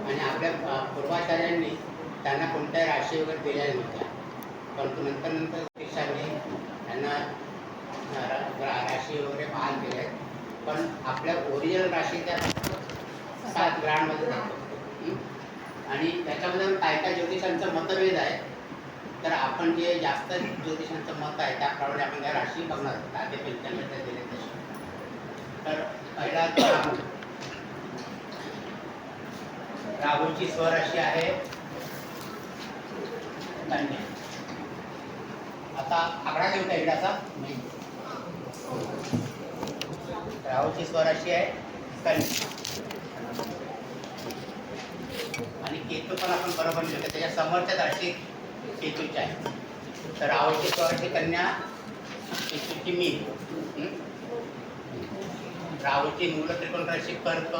आणि आपल्या पूर्वाचार्यांनी त्यांना कोणत्याही राशी वगैरे दिल्या नव्हत्या, परंतु नंतर नंतर शिक्षांनी त्यांना राशी वगैरे बहाल केल्या आहेत. पण आपल्या ओरिजिनल राशी त्या 7 ग्रहांमध्ये जातो. आणि त्याच्यामध्ये काय काय ज्योतिषांचं मतभेद आहे. तर आपण जे जास्त ज्योतिषांचं मत आहे त्याप्रमाणे आपण त्या राशी बघणार आहोत. आधी 95 दिले तसे. तर पहिला राहू. राहूची स्वराशी आहे कन्या. आता आकडा देऊ का एकदाचा? राहूची स्वराशी आहे कन्या. आणि केतू पण आपण बरोबर लिहिलं, त्याच्या समोरच्या राशी केतूच्या आहे. तर राहूची स्वराशी कन्या, केतूची मीन. राहूची मूल त्रिकोण राशी कर्क,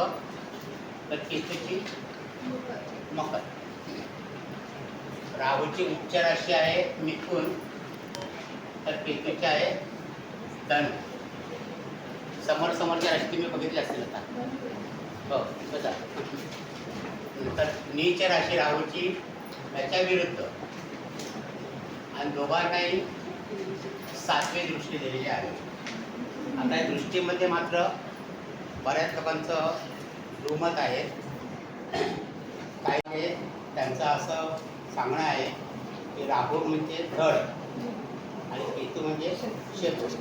तर केतूची मकर. राहूची उच्च राशी आहे मिथुन, तर केतूची आहे धनु. समोरच्या राशी तुम्ही बघितल्या असतील आता. हो बघा. नंतर नीच राशी राहूची याच्या विरुद्ध, आणि दोघांनाही 7वी दृष्टी दिलेली आहे. आता या दृष्टीमध्ये मात्र बऱ्याच लोकांचं दुमत आहे. काही त्यांचं असं सांगणं आहे की राहू म्हणजे धड आणि केतू म्हणजे शेपूट.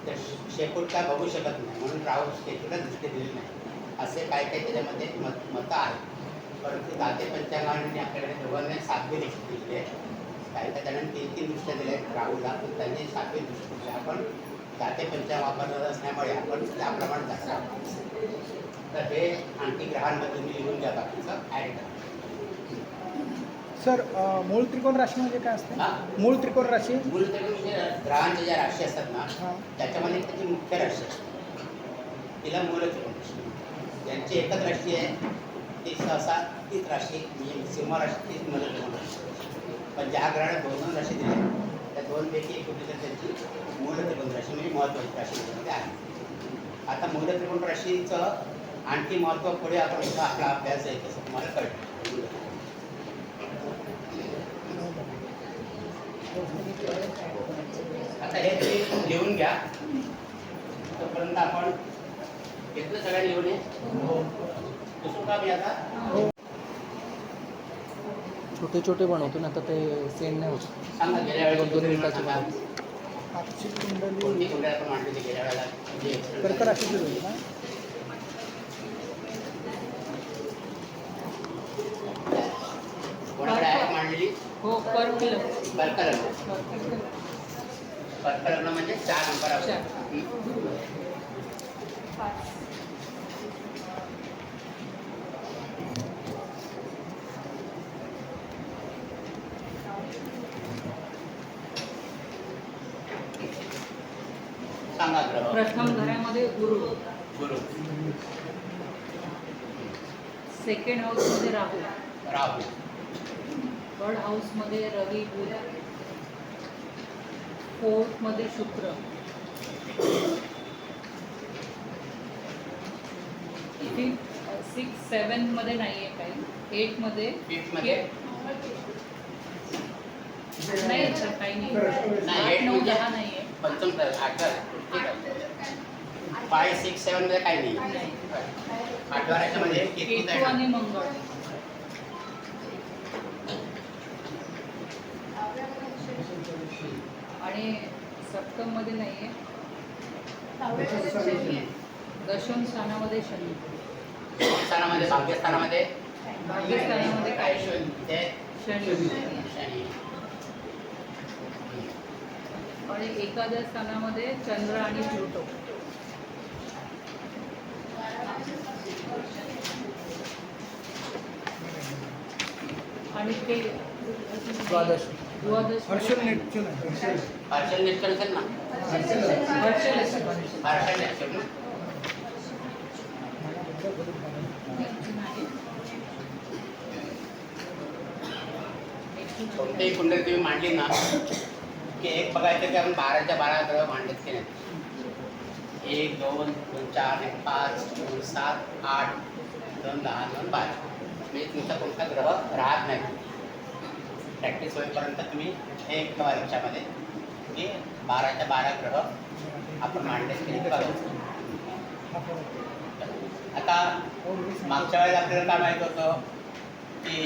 तर शेपूट काय बघू शकत नाही म्हणून राहू केतूला दृष्टी दिली नाही, असे काय काही त्याच्यामध्ये मतं आहेत. परंतु दाते पंचांगाने आपल्याकडे दोघांना 7वी दृष्टी दिली आहे. काही काही जणांनी 3 दृष्ट्या दिल्या आहेत राहूला, पण त्यांनी 7वी दृष्टी दिली. आपण दाते पंचांग वापरत असल्यामुळे आपण त्याप्रमाणे जास्त. तर हे आणखी ग्रहांमध्ये तुम्ही लिहून घ्या, बाकीचं ॲड करा. सर मूळ त्रिकोण राशी म्हणजे काय असते? मूळ त्रिकोण राशी मूळ त्रिकोण म्हणजे ग्रहांच्या ज्या राशी असतात ना, त्याच्यामध्ये त्याची मुख्य राशी असते, तिला मूळ त्रिकोण राशी. ज्यांची एकच राशी आहे ती सहसा तीच राशी, म्हणजे सिंह राशी तीच मूळ त्रिकोण राशी. पण ज्या ग्रहाने 2 राशी दिल्या त्या 2पैकी एक कुठली तर त्यांची मूळ त्रिकोण राशी म्हणजे महत्त्वाची राशी त्याच्यामध्ये आहे. आता मूळ त्रिकोण राशीचं आणखी महत्त्व पुढे आपण आपला अभ्यास आहे तसं तुम्हाला कळतं. आता हे तुम्ही लिहून घ्या. तोपर्यंत आपण घेतलं सगळ्यांनी लिहून ये. पुसू का मी आता? छोटे छोटे बनवतो ना, आता ते सेंड नाही होत. सांगा गेल्या वेळेला 2 मिनिटाची सांगा. आजची कोणती कुंडली कुंडली आपण मांडली होती गेल्या वेळेला? कर्क राशीची होती ना? कोणाकडे आहे मांडलेली? हो, कर्क कर्कलग्न. कर्कलग्न म्हणजे 4 नंबर. सांगा ग्रह. प्रथम घरामध्ये गुरु, गुरु. सेकंड हाऊसमध्ये राहू, राहू. थर्ड हाऊसमध्ये रवी, बुध, फोर्थमध्ये शुक्र, 6, 7 मध्ये नाही आहे काही, 8 मध्ये, 5 मध्ये नाही सर काही नाही, नाही, 8, 9, 10 नाही आहे. पंचम 8. ठीक आहे. 5, 6, 7 मध्ये काही नाही. 8व्या राशीमध्ये केतू आणि मंगळ, आणि सप्तम मध्ये नाही आहे. दशम स्थानामध्ये शनी, स्थानामध्ये भाग्यस्थानामध्ये भाग्यस्थानामध्ये काय ते शनी, शनी. आणि एखाद्या स्थानामध्ये चंद्र आणि प्लुटो. आणि ते द्वादश हर्षल नेपच्यून आहे. पार्शल नेट असेल ना? हर्षल असेल. पार्शल नेट असेल ना? कोणतेही कुंडली तुम्ही मांडली ना की एक बघायचं की आपण 12च्या 12 ग्रह मांडलेत की नाही. 1, 2, 4, 5, 7, 8, 2, 10, 2, 12. म्हणजे तुमचा कोणता ग्रह राहत नाही. प्रॅक्टिस होईपर्यंत तुम्ही हे एक ठेवा लक्षामध्ये की 12च्या 12 ग्रह आपण मांडले तरी बघायचं. आता मागच्या वेळेला आपल्याला काय माहीत होतं की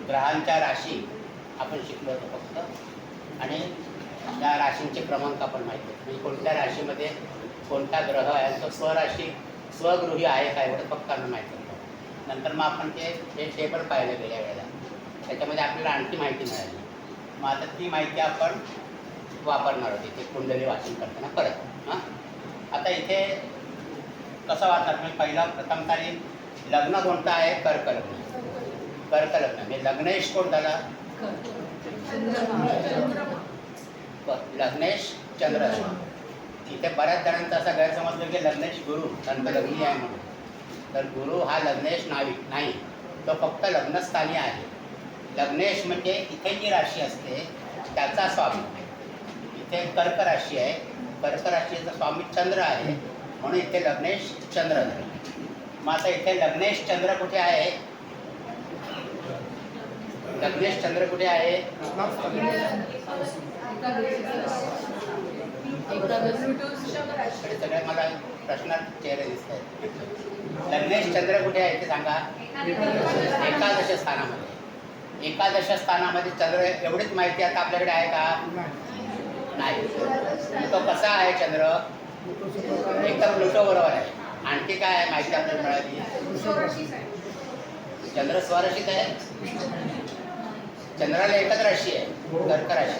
ग्रहांच्या राशी आपण शिकलो होतो फक्त, आणि त्या राशींचे क्रमांक आपण माहीत होतो. म्हणजे कोणत्या राशीमध्ये कोणता ग्रह आहे तो स्वराशी स्वगृही आहे का एवढं फक्त आम्ही माहीत होतं. नंतर मग आपण ते टेबल पाहिलं गेल्या वेळेला, त्याच्यामध्ये आपल्याला आणखी माहिती मिळाली. मग आता ती माहिती आपण वापरणार होती ते कुंडली वाचन करताना परत. हां, आता इथे कसं वाचणार म्हणजे पहिला प्रथम तारीख लग्न कोणतं आहे? कर्क लग्न. कर्क लग्न म्हणजे लग्नेश कोण झाला? लग्नेश चंद्र. इथे बऱ्याच जणांचा असा गैरसमज की लग्नेश गुरु लग्नी आहे म्हणून. तर गुरु हा लग्नेश नाही, तो फक्त लग्नस्थानी आहे. लग्नेश म्हणजे इथे जी राशी असते त्याचा स्वामी. इथे कर्क राशी आहे, कर्क राशीचा स्वामी चंद्र आहे म्हणून इथे लग्नेश चंद्र. मग आता इथे लग्नेश चंद्र कुठे आहे? लग्नेश चंद्र कुठे आहे? सगळे मला प्रश्नात चेहरे दिसत आहेत. लग्नेश चंद्र कुठे आहे ते सांगा. एकादश स्थानामध्ये. एकादश स्थानामध्ये चंद्र एवढीच माहिती आता आपल्याकडे आहे का? नाही. तो कसा आहे चंद्र? एकदम प्लुटो बरोबर आहे. आणखी काय आहे माहिती आपल्याला मिळाली? चंद्र स्वराशीत आहे. चंद्राला एकच राशी आहे, कर्क राशी.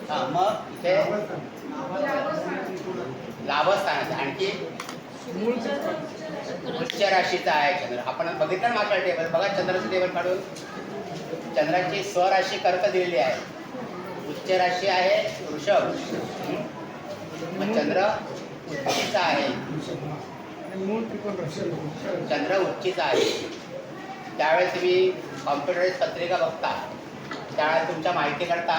हां, मग इथे लाभस्थानात आणखी उच्च राशीचा आहे चंद्र. आपण बघितलं ना मागच्या टेबल, बघा चंद्राचं टेबल काढून. चंद्राची स्वराशी कर्क दिलेली आहे, उच्च राशी आहे वृषभ. मग चंद्र उच्चीचा आहे. चंद्र उच्चीचा आहे. त्यावेळेस तुम्ही कॉम्प्युटराईज पत्रिका बघता त्यावेळेस तुमच्या माहितीकरता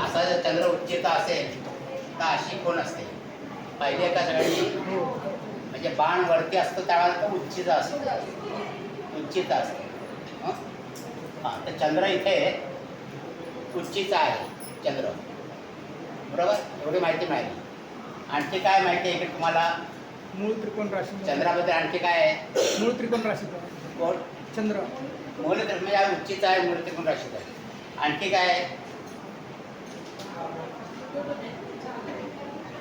असा जर चंद्र उच्चीचा असेल तर अशी कोण असते? पहिले एका सगळ्यांनी म्हणजे बाण वरती असतो त्यावेळेस तो उच्चीचा असतो. उच्चीचा असतो. हां, तर चंद्र इथे उच्चीचा आहे चंद्र. बरोबर, एवढी माहिती मिळाली. आणखी काय माहिती आहे की तुम्हाला? मूळ त्रिकोण राशी. चंद्राबद्दल आणखी काय आहे? मूळ त्रिकोण राशी कोण? चंद्र. मूळ त्रिकोण म्हणजे उच्चीचा आहे, मूळ त्रिकोण राशीचा आहे. आणखी काय आहे?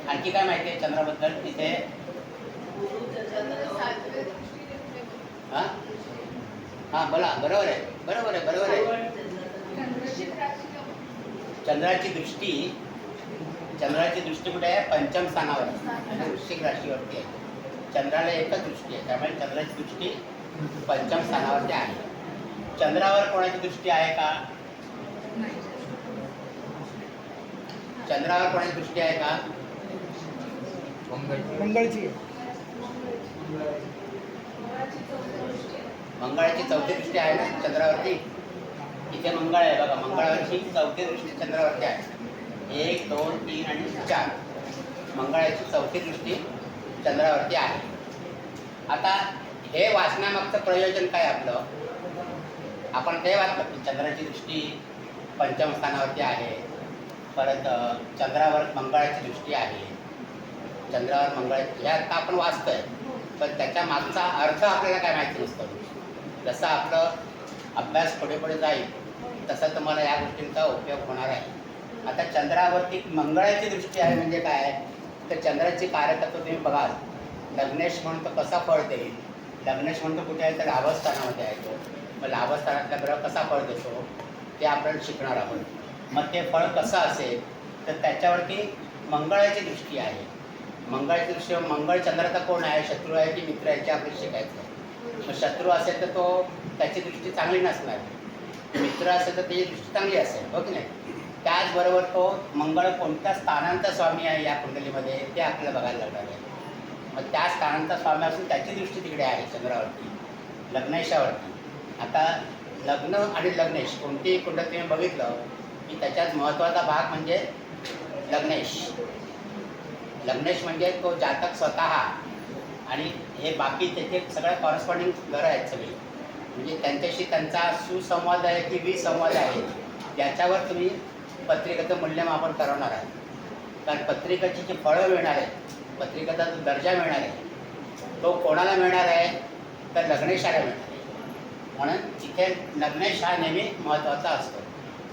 आणखी काय माहिती आहे चंद्राबद्दल तिथे? हां हां, बोला. बरोबर आहे, बरोबर आहे, बरोबर आहे. चंद्राची दृष्टी कुठे आहे? पंचम स्थानावर आहे, वृश्चिक राशीवरती आहे. चंद्राला एकच दृष्टी आहे, त्यामुळे चंद्राची दृष्टी पंचम स्थानावरती आहे. चंद्रावर कोणाची दृष्टी आहे का? चंद्रावर कोणाची दृष्टी आहे का? मंगळची. मंगळाची चौथी दृष्टी आहे ना चंद्रावरती. इथे मंगळ आहे बघा, मंगळावरची चौथी दृष्टी चंद्रावरती आहे. 1, 2, 3 आणि 4 मंगळाची चौथी दृष्टी चंद्रावरती आहे. आता हे वाचण्यामागचं प्रयोजन काय आपलं? आपण ते वाचलं की चंद्राची दृष्टी पंचम स्थानावरती आहे, परत चंद्रावर मंगळाची दृष्टी आहे, चंद्रावर मंगळ, हे आता आपण वाचतोय. पण त्याच्या मागचा अर्थ आपल्याला काय माहिती नसतो. जसं आपलं अभ्यास पुढे पुढे जाईल तसं तुम्हाला या गोष्टींचा उपयोग होणार आहे. आता चंद्रावरती मंगळाची दृष्टी आहे म्हणजे काय? तर चंद्राची कार्यतत्व तुम्ही बघाल. लग्नेश म्हणतो कसा फळ देईल? लग्नेश म्हणतो कुठे आहे? तर लाभस्थानामध्ये आहे तो. मग लाभस्थानातला ग्रह कसा फळ देतो ते आपल्याला शिकणार आहोत. मग ते फळ कसं असेल तर त्याच्यावरती मंगळाची दृष्टी आहे. मंगळाची दृष्टी, मंगळ चंद्राचा कोण आहे? शत्रू आहे की मित्र आहे? ते आपल्याला शिकायचं आहे. मग शत्रू असेल तर तो त्याची दृष्टी चांगली नसणार, मित्र असेल तर त्याची दृष्टी चांगली असेल, हो की नाही? त्याचबरोबर तो मंगळ कोणत्या स्थानांचा स्वामी आहे या कुंडलीमध्ये ते आपल्याला बघायला लागणार आहे. मग त्या स्थानांचा स्वामी असून त्याची दृष्टी तिकडे आहे चंद्रावरती, लग्नेशावरती. आता लग्न आणि लग्नेश कोणतीही कुंडली तुम्ही बघितलं की त्याच्यात महत्त्वाचा भाग म्हणजे लग्नेश. लग्नेश म्हणजे तो जातक स्वतः आणि हे बाकी त्याचे सगळ्या कॉरेस्पॉन्डिंग ग्रह आहेत सगळे, म्हणजे त्यांच्याशी त्यांचा सुसंवाद आहे की विसंवाद आहे याच्यावर तुम्ही पत्रिकेचं मूल्यमापन करवणार आहे. कारण पत्रिकेची जी फळं मिळणार आहे, पत्रिकेचा जो दर्जा मिळणार आहे तो कोणाला मिळणार आहे तर लग्नेशाला मिळणार आहे. म्हणून इथे लग्नेश हा नेहमी महत्त्वाचा असतो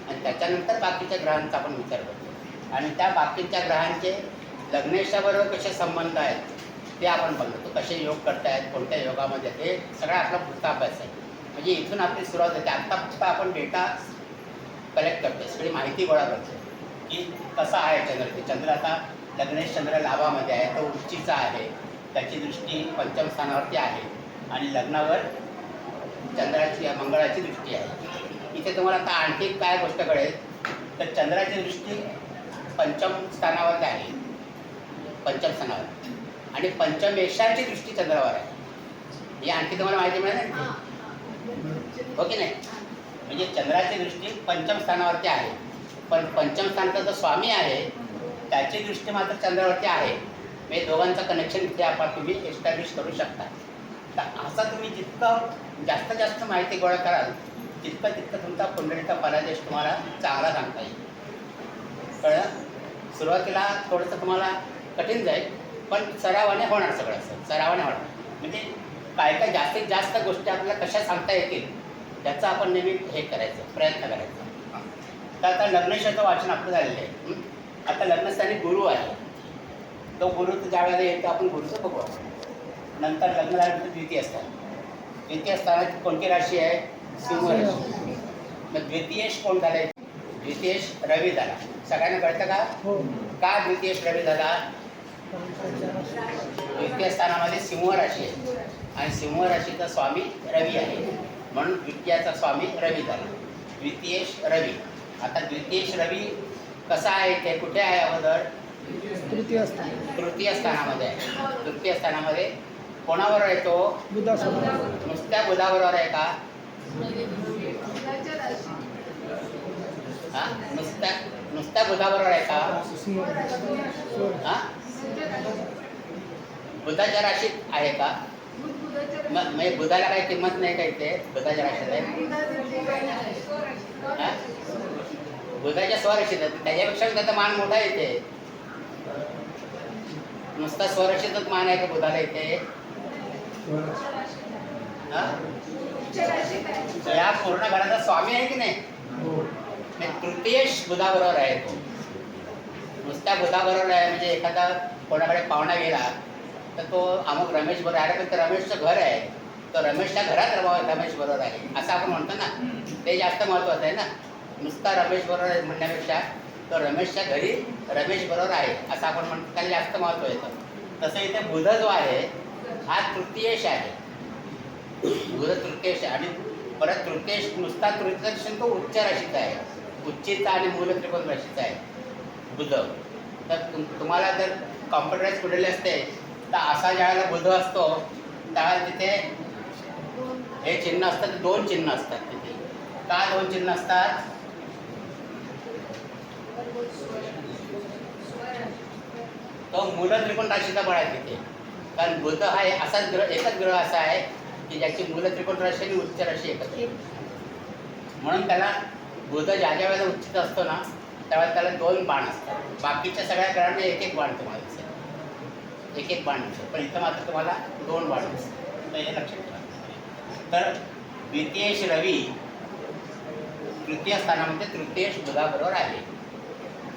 आणि त्याच्यानंतर बाकीच्या ग्रहांचा आपण विचार करतो आणि त्या बाकीच्या ग्रहांचे लग्नेशाबरोबर कसे संबंध आहेत ते आपण बघतो. कसे योग करतायत, कोणत्या योगामध्ये, हे सगळा आपला पुढचा अभ्यास आहे. म्हणजे इथून आपली सुरुवात होते. आत्ता फक्त आपण डेटा कलेक्ट करतो, सगळी माहिती गोळा करतो की कसा आहे चंद्र. ते चंद्र आता लग्नेश चंद्र लाभामध्ये आहे, तो उच्चीचा आहे, त्याची दृष्टी पंचम स्थानावरती आहे आणि लग्नावर चंद्राची मंगळाची दृष्टी आहे. इथे तुम्हाला आता आणखी काय गोष्ट कळेल तर चंद्राची दृष्टी पंचम स्थानावर आहे, पंचम स्थानावर, आणि पंचमेशाची दृष्टी चंद्रावर आहे. ही आणखी तुम्हाला माहिती मिळेल ना, हो की नाही. म्हणजे चंद्राची दृष्टी पंचम स्थानावरती आहे, पण पंचम स्थानाचा जो स्वामी आहे त्याची दृष्टी मात्र चंद्रावरती आहे. म्हणजे दोघांचं कनेक्शन इथे आपण तुम्ही एस्टॅब्लिश करू शकता. तर असा तुम्ही जितकं जास्तीत जास्त माहिती गोळा कराल तितकं तुमचा कुंडलीचा फलादेश तुम्हाला चांगला सांगता येईल. कळलं. सुरुवातीला थोडंसं तुम्हाला कठीण जाईल, पण सरावाने होणार सगळं. सरावाने होणार म्हणजे काय जास्तीत जास्त गोष्टी आपल्याला कशा सांगता येतील त्याचा आपण नेहमी हे करायचं, प्रयत्न करायचा. तर आता लग्नेशाचं वाचन आपलं झालेलं आहे. आता लग्नस्थानी गुरु आहे, तो गुरु ज्या वेळेला येतो आपण गुरुचं बघू. नंतर लग्न झाल्यानंतर द्वितीय स्थान. द्वितीय स्थानाची कोणती राशी आहे? सिंह राशी. मग द्वितीयेश कोण झाले? द्वितीयेश रवी झाला. सगळ्यांना कळतं का? हो. का द्वितीयेश रवी झाला? द्वितीय स्थानामध्ये सिंह राशी आहे आणि सिंह राशीचा स्वामी रवी आहे, म्हणून द्वितीयाचा स्वामी रवी झाला. द्वितीयेश रवी. आता द्वितीयेश रवी कसा आहे ते कुठे आहे अगोदर? तृतीय स्थान. तृतीय स्थानामध्ये आहे. तृतीय स्थानामध्ये कोणावर आहे तो? बुधासोबत. नुसत्या बुधाबरोबर आहे का? हां, नुसत्या बुधाबरोबर आहे का? हां, बुधाच्या राशीत आहे का? मग बुधाला काही किंमत नाही का इथे? बुधाच्या राशीत आहे. हां, बुधाच्या स्वराशीत आहे, त्याच्यापेक्षा त्याचा मान मोठा येते. नुसता स्वराशीतच मान आहे का बुधाला इथे? हां, या पूर्ण घराचा स्वामी आहे की नाही? तृतीयेश बुधाबरोबर आहे तो. नुसत्या बुधाबरोबर आहे म्हणजे एखादा कोणाकडे पाहुणा गेला तर तो अमुक रमेश बरोबर आहे, पण ते रमेशचं घर आहे, तर रमेशच्या घरात रमेश बरोबर आहे असं आपण म्हणतो ना. ते जास्त महत्त्वाचं आहे ना. नुसता रमेश बरोबर आहे म्हणण्यापेक्षा तो रमेशच्या घरी रमेश बरोबर आहे असं आपण म्हणतो, त्याला जास्त महत्त्व येतं. तसं इथे बुध जो आहे हा तृतीयेश आहे. बुध तृतीयेश आणि परत तृतीयेश नुसता तृतीयेश तो उच्च राशीचा आहे, उच्चीचा आणि मूल त्रिकोण राशीचा आहे बुध. तर तुम्हाला जर कॉम्प्युटराईज कुठले असते तर असा ज्यावेळेला बुध असतो त्यावेळेला तिथे हे चिन्ह असतात, दोन चिन्ह असतात तिथे. का दोन चिन्ह असतात? तो मूल त्रिकोण राशीचा बळ आहे तिथे. कारण बुध हा असाच ग्रह, एकच ग्रह असा आहे की ज्याची मूल त्रिकोण राशी आणि उच्च राशी एकत्र, म्हणून त्याला बुध ज्या ज्या वेळेला उच्चित असतो ना त्यावेळेला त्याला दोन बाण असतात. बाकीच्या सगळ्या ग्रहांना एक एक बाण तुम्हाला दिसेल, एक एक बाण दिसेल, पण इथं मात्र तुम्हाला दोन बाण दिसतात. तर हे लक्षात ठेवा. तर द्वितीयेश रवी तृतीय स्थानामध्ये तृतीयेश बुधाबरोबर आहे.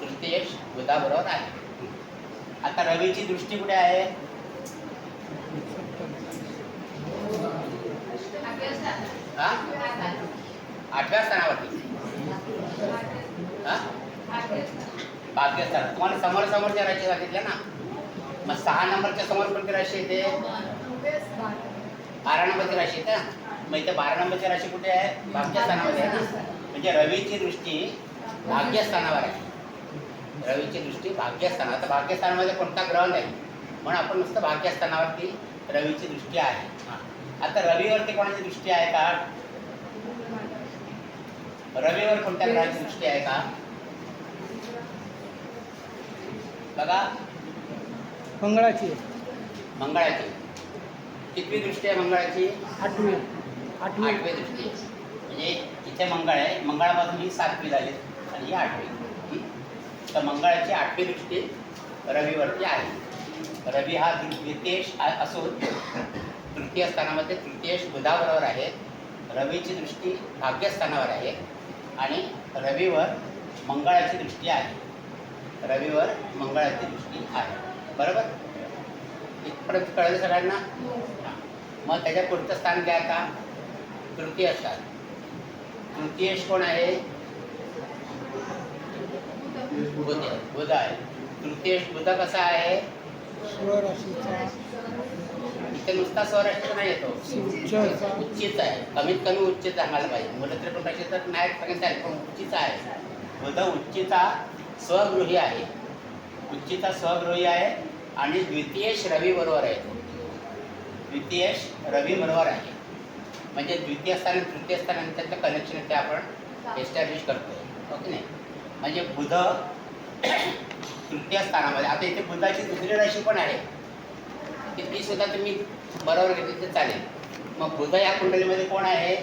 तृतीयेश बुधाबरोबर आहे. आता रवीची दृष्टी कुठे आहे? हां, 8व्या स्थानावरती. हां, भाग्यस्थान. तुम्हाला समोरच्या राशी सांगितल्या ना, मग 6 नंबरच्या समोर कोणती राशी येते? 12 नंबरची राशी येते. मग इथे 12 नंबरची राशी कुठे आहे? भाग्यस्थानामध्ये आहे ना. म्हणजे रवीची दृष्टी भाग्यस्थानावर आहे. रवीची दृष्टी भाग्यस्थान. आता भाग्यस्थानामध्ये कोणता ग्रह नाही म्हणून आपण नुसतं भाग्यस्थानावरती रवीची दृष्टी आहे. आता रवीवरती कोणाची दृष्टी आहे का? रवीवर कोणत्या ग्रहाची दृष्टी आहे का? बघा, मंगळाची. मंगळाची. कितवी दृष्टी आहे मंगळाची? आठवी. आठवी दृष्टी. म्हणजे इथे मंगळ आहे, मंगळापासून ही 7वी झाली आणि ही 8वी. तर मंगळाची 8वी दृष्टी रवीवरती आहे. रवी हा द्वितीय असून तृतीय स्थानामध्ये तृतीयेश बुधाबरोबर आहे. रवीची दृष्टी भाग्यस्थानावर आहे आणि रवीवर मंगळाची दृष्टी आहे. रवीवर मंगळाची दृष्टी आहे. बरोबर? इथपर्यंत कळलं सगळ्यांना? हां. मग त्याच्या पुढचं स्थान घ्या आता, तृतीय स्थान. तृतीयेश कोण आहे? बुध आहे. तृतीयेश बुध कसा आहे? स्वराशीचा इथे नुसता स्वराष्ट्र नाही येतो, उच्चचा उच्चीच आहे. कमीत कमी उच्च सांगायला पाहिजे. मूलत्रिकोण राशी तर नाही सांगितलं आहे, पण उच्चीचा आहे. बुध उच्चीचा स्वगृही आहे. उच्चीचा स्वगृही आहे आणि द्वितीयेश रवी बरोबर आहे. द्वितीयेश रवी बरोबर आहे. म्हणजे द्वितीय स्थान आणि तृतीय स्थान त्यांचं कनेक्शन ते आपण एस्टॅब्लिश करतो. ओके नाही? म्हणजे बुध तृतीय स्थानामध्ये. आता इथे बुधाची दुसरी राशी पण आहे की ती सुद्धा तुम्ही बरोबर घेतली तर चालेल. मग बुध या कुंडलीमध्ये कोण आहे?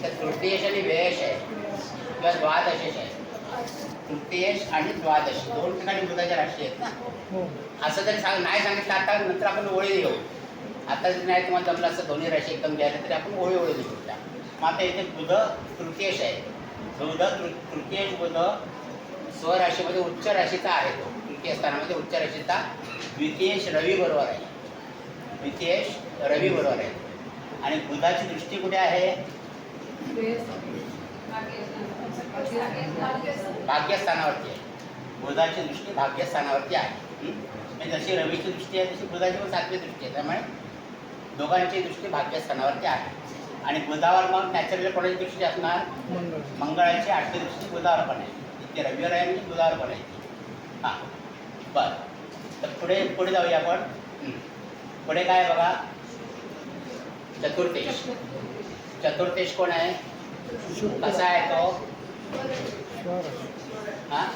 तर तृतीयेश आणि व्ययश आहे किंवा द्वादशेश आहे. तृतीयेश आणि द्वादश दोन ठिकाणी बुधाच्या राशी आहेत ना. हो. असं जरी नाही सांगितलं आता, नंतर आपण ओळी घेऊ. आता जर नाही तुम्हाला जमलं असं दोन्ही राशी एकदम घ्यायला तरी आपण ओळी घेऊ त्या. मग आता इथे बुध तृतीयेश आहे. बुध तृतीयेश बुध स्वराशीमध्ये उच्च राशीचा आहे. तो तृतीय स्थानामध्ये उच्च राशीचा द्वितीयेश रवी बरोबर आहे. द्वितीयेश रवी बरोबर आहे. आणि बुधाची दृष्टी कुठे आहे? भाग्यस्थानावरती आहे. बुधाची दृष्टी भाग्यस्थानावरती आहे. म्हणजे जशी रवीची दृष्टी आहे तशी बुधाची पण 7वी दृष्टी आहे. त्यामुळे दोघांची दृष्टी भाग्यस्थानावरती आहे. आणि बुधावर मग नॅचरली कोणाची दृष्टी असणार? मंगळाची 8वी दृष्टी बुधावर पण आहे. इथे रविवार आहे आणि बुधावर पण आहे. हां, बरं. तर पुढे जाऊया आपण. पुढे काय आहे बघा? चतुर्थेश. चतुर्थेश कोण आहे? कसा आहे तो? हां,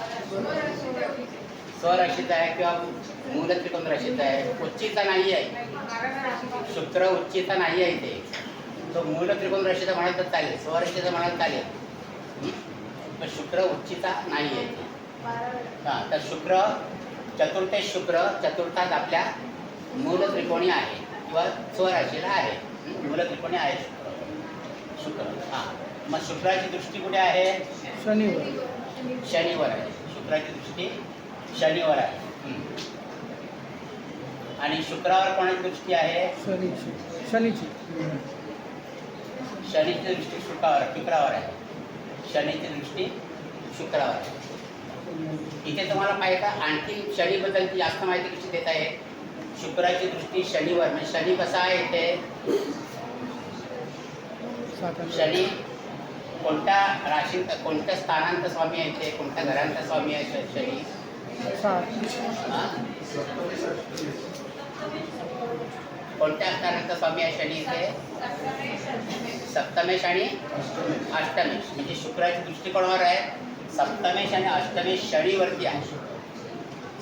स्वराशीचा आहे किंवा मूल त्रिकोण राशीचा आहे. उच्चीचा नाही आहे. शुक्र उच्चीचा नाही आहे इथे. तो मूल त्रिकोण राशीचा म्हणाल तर चालेल, स्वराशीचा म्हणाल चालेल. पण शुक्र उच्चीचा नाही आहे इथे. हां, तर शुक्र चतुर्थेश शुक्र चतुर्थात आपल्या मूल त्रिकोणी आहे किंवा स्वराशीला आहे. मूल त्रिकोणी आहे शुक्र. हां, मग शुक्राची दृष्टी कुठे आहे? शनिवर आहे. शुक्राची दृष्टी शनिवर आहे. आणि शुक्रावर कोणाची दृष्टी आहे? शनीची. शनीची दृष्टी शुक्रावर आहे. शनीची दृष्टी शुक्रावर आहे. इथे तुम्हाला पाहिजे का आणखी शनीबद्दलची जास्त माहिती कशी देत आहे? शुक्राची दृष्टी शनिवर. म्हणजे शनी कसा आहे इथे? शनी कोणत्या राशी कोणत्या स्थानांत स्वामी आहे इथे? कोणत्या घरांचा स्वामी आहे शनी? कोणत्या स्थानांचा स्वामी आहे शनी इथे? सप्तमेश आणि अष्टमेश. म्हणजे शुक्राची दृष्टी कोणावर आहे? सप्तमेश आणि अष्टमेश शनीवरती आहे.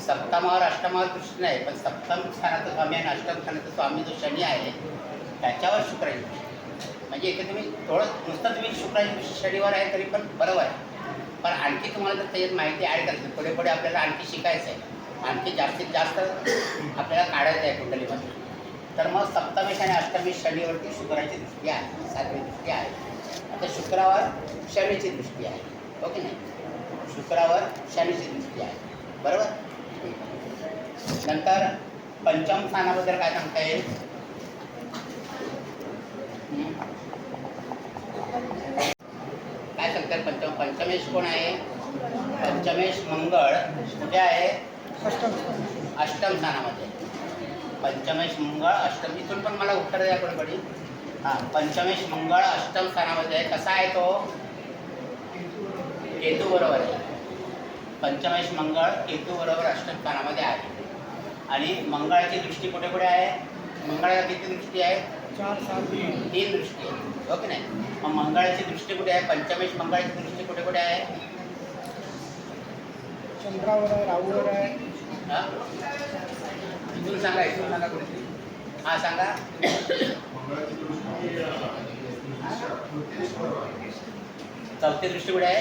सप्तमावर अष्टमावर दृष्टी नाही, पण सप्तम स्थानाचा स्वामी आणि अष्टम स्थानाचा स्वामी जो शनी आहे त्याच्यावर शुक्राची दृष्टी. म्हणजे इथे तुम्ही थोडं नुसतं तुम्ही शुक्राची दृष्टी शनिवार आहे तरी पण बरोबर आहे. पण आणखी तुम्हाला जर त्याच्यात माहिती ॲड करायची, पुढे पुढे आपल्याला आणखी शिकायचं आहे, आणखी जास्तीत जास्त आपल्याला काढायचं आहे कुंडलीमध्ये, तर मग सप्तमेश आणि अष्टमेश शनीवरती शुक्राची दृष्टी आहे, 7वी दृष्टी आहे. आता शुक्रावर शनीची दृष्टी आहे. ओके नाही? शुक्रावर शनीची दृष्टी आहे. बरोबर? नंतर पंचम स्थानाबद्दल काय सांगता येईल? काय सांगतात? पंचमेश कोण आहे? पंचमेश मंगळ कुठे आहे? अष्टम स्थानामध्ये. पंचमेश मंगळ अष्टम. इथून पण मला उत्तर द्या कोणीकडे. हां, पंचमेश मंगळ अष्टम स्थानामध्ये आहे. कसा आहे तो? केतू बरोबर आहे. पंचमेश मंगळ केतू बरोबर अष्टम स्थानामध्ये आहे. आणि मंगळाची दृष्टी कुठे कुठे आहे? मंगळाला किती दृष्टी आहे? 3 दृष्टी आहे. ओके नाही? मग मंगळाची दृष्टी कुठे आहे? पंचमेश मंगळाची दृष्टी कुठे कुठे आहे? चंद्रावर आहे, राहूवर आहे. इथून सांगा कोणीतरी. हा सांगा. चौथी दृष्टी कुठे आहे?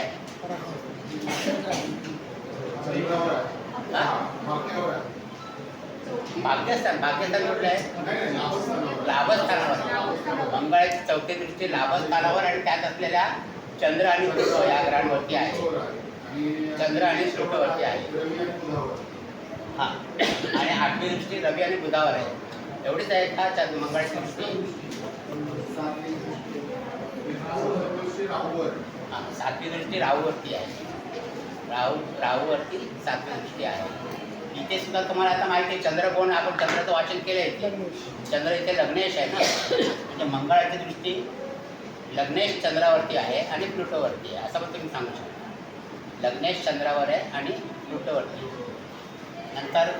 भाग्यस्थान कुठलं आहे? लाभस्थानावर. मंगळाची चौथी दृष्टी लाभस्थानावर आणि त्यात असलेल्या चंद्र आणि प्लुटो या ग्रहांवरती आहे. चंद्र आणि प्लुटोवरती आहे. हा, आणि आठवी दृष्टी रवी आणि बुधावर आहे. एवढीच आहे का मंगळाची दृष्टी? सातवी दृष्टी राहूवरती आहे. राहूवरती सातवी दृष्टी आहे. इथे सुद्धा तुम्हाला आता माहिती आहे चंद्र कोण, आपण चंद्राचं वाचन केलं आहे. चंद्र इथे लग्नेश आहे ना, म्हणजे मंगळाची दृष्टी लग्नेश चंद्रावरती आहे आणि प्लुटोवरती आहे असं पण तुम्ही सांगू शकता. लग्नेश चंद्रावर आहे आणि प्लुटोवरती. नंतर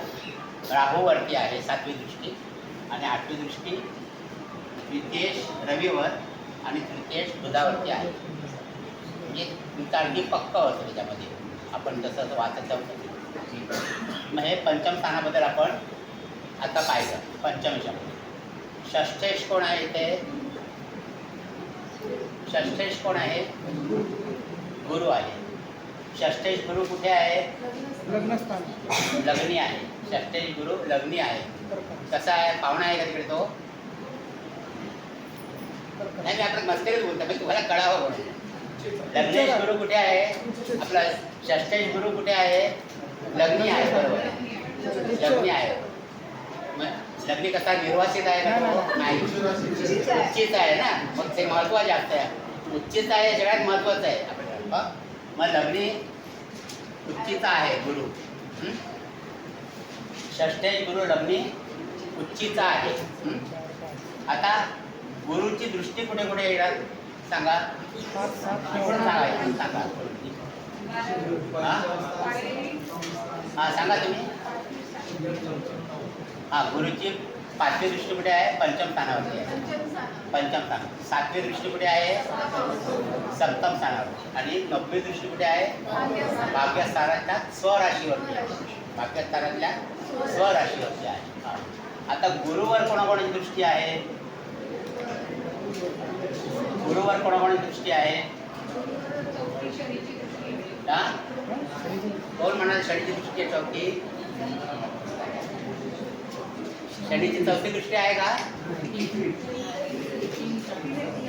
राहूवरती आहे सातवी दृष्टी आणि आठवी दृष्टी द्वितीयेश रवीवर आणि तृतीयेश बुधावरती आहे. म्हणजे तुमचं अगदी पक्क होतं त्याच्यामध्ये आपण जसं वाचत जाऊ. मग हे पंचम स्थानाबद्दल आपण आता पाहिलं. पंचमेशामध्ये षष्ठेश कोण आहे इथे? षष्ठेश कोण आहे? गुरु आहे. षष्ठेश गुरु कुठे आहे? लग्नस्थान. लग्नी आहे. षष्ठेश गुरु लग्नी आहे. कसा आहे? पाहुणा आहे का तिकडे तो? नाही, मी आपलं मस्करीच बोलतो पण तुम्हाला कळावं म्हणून. लग्नेश गुरु कुठे आहे? आपला षष्ठेश गुरु कुठे आहे? लग्नी आहे. बरोबर, लग्नी आहे. मग लग्नी कसा निर्वासित आहे का? नाही, उच्चित आहे ना. मग ते महत्त्व जास्त आहे. उच्चित आहे सगळ्यात महत्त्वाचं आहे आपल्याला. मग लग्नी उच्चित आहे गुरु. षष्ठेश गुरु लग्नी उच्चित आहे. आता गुरुची दृष्टी कुठे कुठे येणार सांगा. सांगा. हा सांगा तुम्ही. हा, गुरुची पाचवी दृष्टी कुठे आहे? पंचम स्थानावरती आहे. पंचम स्थान. सातवी दृष्टी कुठे आहे? सप्तम स्थानावर. आणि नववी दृष्टी कुठे आहे? भाग्यस्थानाच्या स्वराशीवरती आहे. भाग्यस्थानातल्या स्वराशीवरती आहे. आता गुरुवर कोणाकोणाची दृष्टी आहे? गुरुवर कोणाकोणाची दृष्टी आहे? कोण म्हणाल शनीची दृष्टी आहे? चौथी. शनीची चौथी दृष्टी आहे का?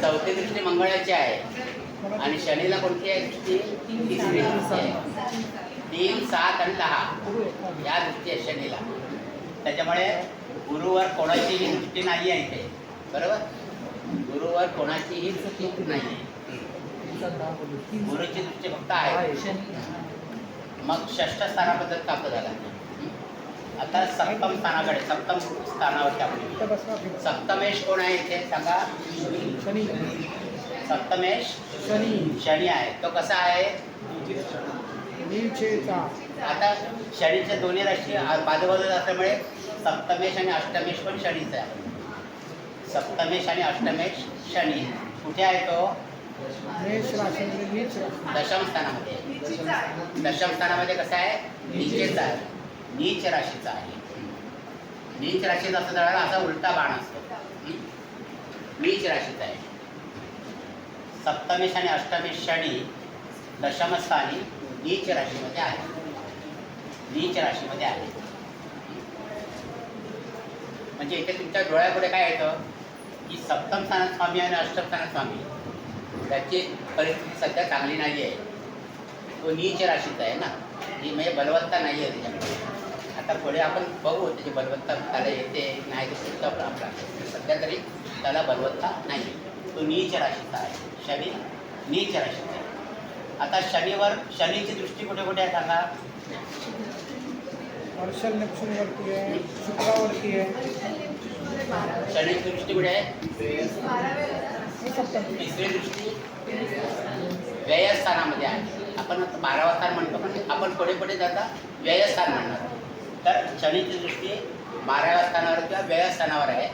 चौथी दृष्टी मंगळाची आहे. आणि शनीला कोणती आहे दृष्टी? तिसरी दृष्टी आहे. 3, 7 आणि 10 या दृष्टी आहे शनीला. त्याच्यामुळे गुरुवर कोणाचीही दृष्टी नाही आहे इथे. बरोबर, गुरुवर कोणाचीही दृष्टी नाही आहे. गुरुची दृष्टी फक्त आहे. मग षष्ठ स्थानाबद्दल प्राप्त झाला. आता सप्तम स्थानाकडे, सप्तम स्थानावरती आपण. सप्तमेश कोण आहे इथे सांगा. शनी. सप्तमेश शनी आहे. तो कसा आहे? आता शनीच्या दोन्ही राशी बाजूबाजूला असल्यामुळे सप्तमेश आणि अष्टमेश पण शनीच आहे. सप्तमेश आणि अष्टमेश शनी कुठे आहे तो? दशम स्थानामध्ये. दशम स्थानामध्ये कसा आहे? नीचेचा आहे. नीच राशीचा आहे. नीच राशीचा असं जरा असा उलटा बाण असतो. नीच राशीचा आहे. सप्तमेश आणि अष्टमेश शनी दशमस्थानी नीच राशीमध्ये आहे. नीच राशीमध्ये आहे. म्हणजे इथे तुमच्या डोळ्यापुढे काय येतं की सप्तम स्थानात स्वामी आणि अष्टम स्थानात स्वामी, त्याची परिस्थिती सध्या चांगली नाही आहे. तो नीच राशीचा आहे ना, ही म्हणजे बलवत्ता नाही आहे त्याच्यामध्ये. आता पुढे आपण बघू त्याची बलवत्ता त्याला येते नाही ते आपला. सध्या तरी त्याला बलवत्ता नाही. तो नीच राशीचा आहे. शनी नीच राशीचा आहे. आता शनीवर शनीची दृष्टी कुठे कुठे आहे सांगा. वर्षल नेपच्यूनवरती आहे, शुक्रावरती आहे. शनीची दृष्टी कुठे आहे? सप्तम. तिसरी दृष्टी व्ययस्थानामध्ये आहे. आपण 12वा स्थान म्हणतो पण आपण पुढे पुढे जाता व्ययस्थान म्हणणार. तर शनीची दृष्टी 12व्या स्थानावर किंवा व्ययस्थानावर आहे.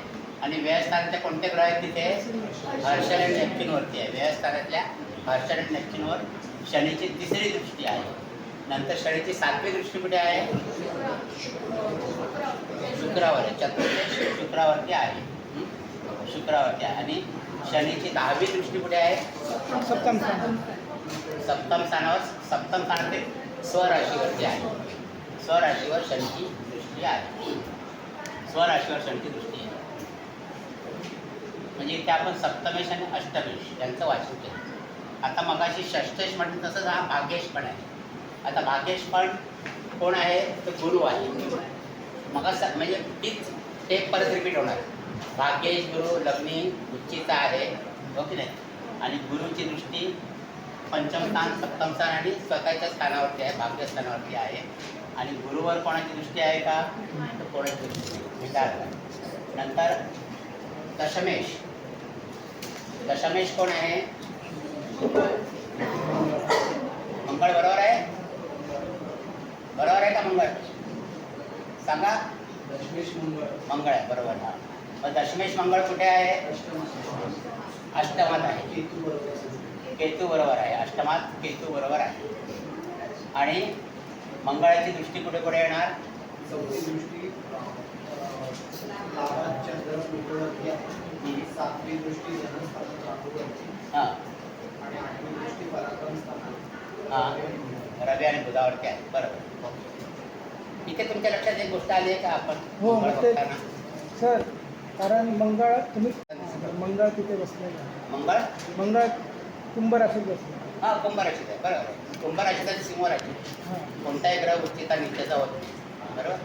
आणि व्ययस्थानाचे कोणते ग्रह आहेत तिथे? हर्षल आणि नेपच्यूनवरती आहे. व्ययस्थानातल्या हर्षल आणि नेपच्यूनवर शनीची तिसरी दृष्टी आहे. नंतर शनीची 7वी दृष्टी कुठे आहे? शुक्रावर आहे, चतुर्थ शुक्रावरती आहे. शुक्रावरती आहे. आणि शनीची 10वी दृष्टी कुठे आहे? सप्तम स्थान. सप्तम स्थानावर. सप्तम स्थानातील स्वराशीवरती आहे. स्वराशीवर शनीची दृष्टी आहे. स्वराशीवर शनीची दृष्टी आहे. म्हणजे इथे आपण सप्तमेश आणि अष्टमेश यांचं वाचन केलं. आता मगाशी षष्ठेश म्हटलं तसंच हा भाग्येश पण आहे. आता भाग्येश पण कोण आहे? तर गुरु आहे. मग म्हणजे तीच टेप परत रिपीट होणार. भाग्येश गुरु लग्नी उच्चीचा आहे, हो की नाही? आणि गुरुची दृष्टी पंचम स्थान, सप्तम स्थान आणि स्वतःच्या स्थानावरती आहे, भाग्यस्थानावरती आहे. आणि गुरुवर कोणाची दृष्टी आहे का? तर कोणाची दृष्टी विचार. नंतर दशमेश. दशमेश कोण आहे? मंगळ. बरोबर आहे? बरोबर आहे का मंगळ? सांगा. मंगळ आहे, बरोबर. हा, मग दशमेश मंगळ कुठे आहे? अष्टमात आहे. केतू बरोबर आहे. अष्टमात केतू बरोबर आहे. आणि मंगळाची दृष्टी कुठे कुठे येणार? चौथी दृष्टी चंद्र शुक्रवरती आहे. सातवी दृष्टी धनस्थानात राहूवरती. हां आणि आठवी दृष्टी पराक्रम स्थानात. हां, रवी आणि बुधावरती आहे. बरोबर. इथे तुमच्या लक्षात एक गोष्ट आली आहे का? आपण हो, मंगळ मग ते- बघताना सर, कारण मंगळ तुम्ही मंगळ तिथे बसलेला आहे. मंगळ कुंभ राशीत बसले. हां कुंभ राशीत आहे. बरोबर आहे. कुंभ राशीत आणि सिंह राशी. हां. कोणताही ग्रह उच्चता नित्याचा होत नाही. बरोबर.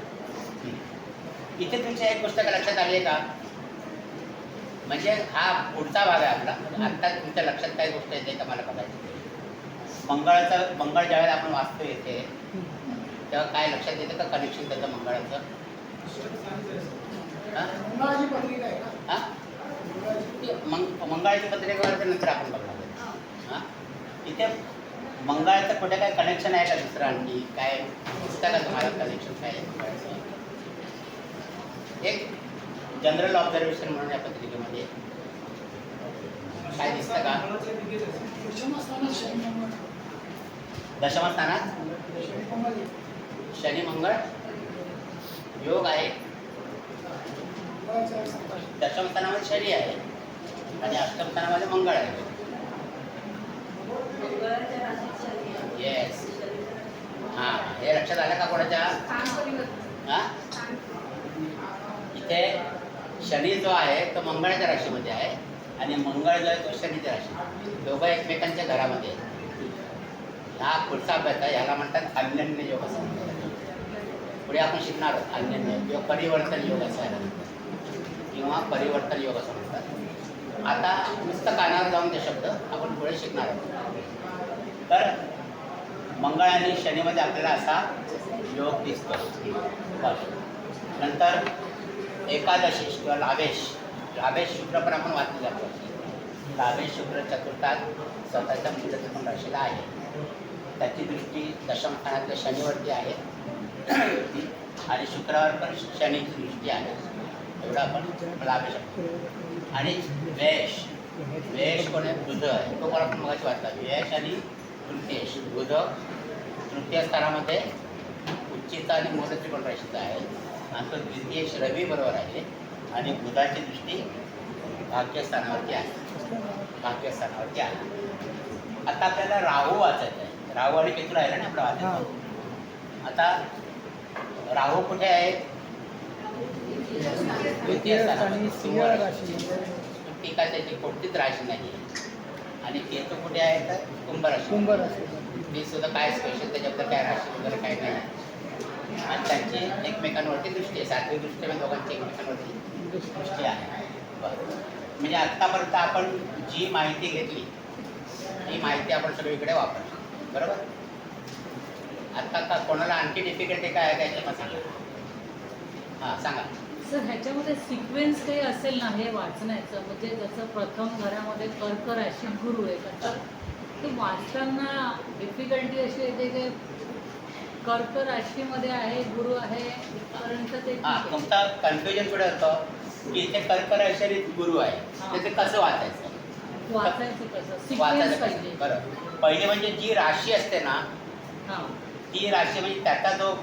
इथे तुमच्या एक गोष्ट लक्षात आली आहे का? म्हणजे हा पुढचा भाग आहे आपला. आत्ता तुमच्या लक्षात काही गोष्ट येते का मला बघायची? मंगळ ज्यावेळेला आपण वाचतो येते तेव्हा काय लक्षात येतं का कनेक्शन त्याचं मंगळाचं? हां मंगळाची पत्रिका आहे का? हां मंगळाची पत्रिकेवर नंतर आपण बघणार. हां इथे मंगळाचं कुठे काय कनेक्शन आहे का दुसरं आणखी काय दिसतं का तुम्हाला कनेक्शन काय आहे मंगळाचं? एक जनरल ऑब्झर्वेशन म्हणून या पत्रिकेमध्ये काय दिसतं का? दशमस्थानात शनी मंगळ योग आहे. दशमस्थानामध्ये शनी आहे आणि अष्टमस्थानामध्ये मंगळ आहे. येस. हां हे लक्षात आलं का कोणाच्या? हां इथे शनी जो आहे तो मंगळाच्या राशीमध्ये आहे आणि मंगळ जो आहे तो शनीच्या राशी. दोघं एकमेकांच्या घरामध्ये आहेत. हा पुढचा अभ्यास आहे. याला म्हणतात अन्यन्य योग असं म्हणतात. पुढे आपण शिकणार आहोत अन्यन्य योग, परिवर्तन योग असं आहे किंवा परिवर्तन योग असं म्हणतात. आता नुसतं कानावर जाऊन ते शब्द आपण पुढे शिकणार आहोत. तर मंगळ आणि शनीमध्ये आपल्याला असा योग दिसतो. बरं. नंतर एकादशी किंवा लाभेश शुक्र पण आपण वाचले जातो. लाभेश शुक्र चतुर्थात स्वतःच्या मुलाच्या पण राशीला आहे. त्याची दृष्टी दशमस्थानातल्या शनीवरती आहे आणि शुक्रावर पण शनीची दृष्टी आहे. एवढं आपण लाभेश. आणि व्ययश कोण आहे? बुध आहे. तो पण आपण मगाशी वाचला. व्ययश आणि तृतीयेश. बुध तृतीय स्थानामध्ये उच्चीचा आणि मूलची पण राशीचा आहे आणि तो द्वितीयेश रवी बरोबर आहे आणि बुधाची दृष्टी भाग्यस्थानावरती आहे. भाग्यस्थानावरती आहे. आता आपल्याला राहू वाचायचं आहे. राहू आणि केतू राहिला ना आपलं वाचायचं. आता राहू कुठे आहे? द्वितीय आणि सिंह राशी. ठीक आहे, त्याची कोणतीच राशी नाही आहे. आणि केतू कुठे आहे? तर कुंभ राशी. कुंभ राशी. मी सुद्धा काय स्पेशल त्याच्याबद्दल काय राशी वगैरे काय नाही. आणि त्यांची एकमेकांवरती दृष्टी आहे. सातवी दृष्टी म्हणजे दोघांची एकमेकांवरती दृष्टी आहे. बरं. म्हणजे आत्तापर्यंत आपण जी माहिती घेतली ती माहिती आपण सगळीकडे वापरतो. बरोबर. आत्ता का कोणाला आणखी डिफिकल्टी काय आहे काय ते सांगा. हां सांगा. सर ह्याच्यामध्ये सिक्वेन्स काही असेल ना हे वाचण्याचं, म्हणजे जसं प्रथम घरामध्ये कर्क राशी गुरु आहे तर ते वाचताना डिफिकल्टी अशी येते की कर्क राशीमध्ये आहे गुरु आहे पर्यंत ते ठीक हां आहे. तुमचा कन्फ्युजन कुठे होतं की इथे कर्क राशी आणि गुरु आहे तर ते कसं वाचायचं? वाचायचं कसं सिक्वेन्स वाचायचं पाहिजे. कसं? बरं. पहिले म्हणजे जी राशी असते ना हां ती राशी म्हणजे त्याचा जो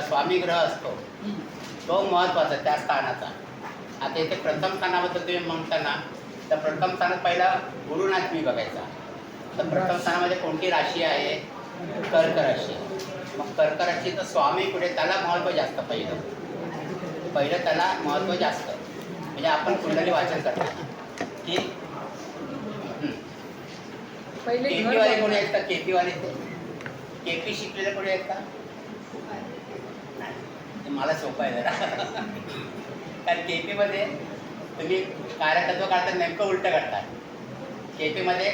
स्वामी ग्रह असतो तो महत्त्वाचा त्या स्थानाचा. आता इथे प्रथम स्थानाबद्दल तुम्ही म्हणताना तर प्रथम स्थानात पहिला गुरुनाथ मी बघायचा. तर प्रथम स्थानामध्ये कोणती राशी आहे? कर्क राशी. मग कर्क राशीचं स्वामी कुठे? त्याला महत्त्व जास्त. पहिलं त्याला महत्त्व जास्त. म्हणजे आपण कुंडली वाचन करताना की पहिले घर केपीवाले कोणी बघा. आहेत का? केपीवाले केपी शिकलेले कोणी आहेत का? नाही. ते मला सोपं आहे जरा. कारण केपीमध्ये तुम्ही कार्यतत्व काढता नेमकं उलटं करतात. केपीमध्ये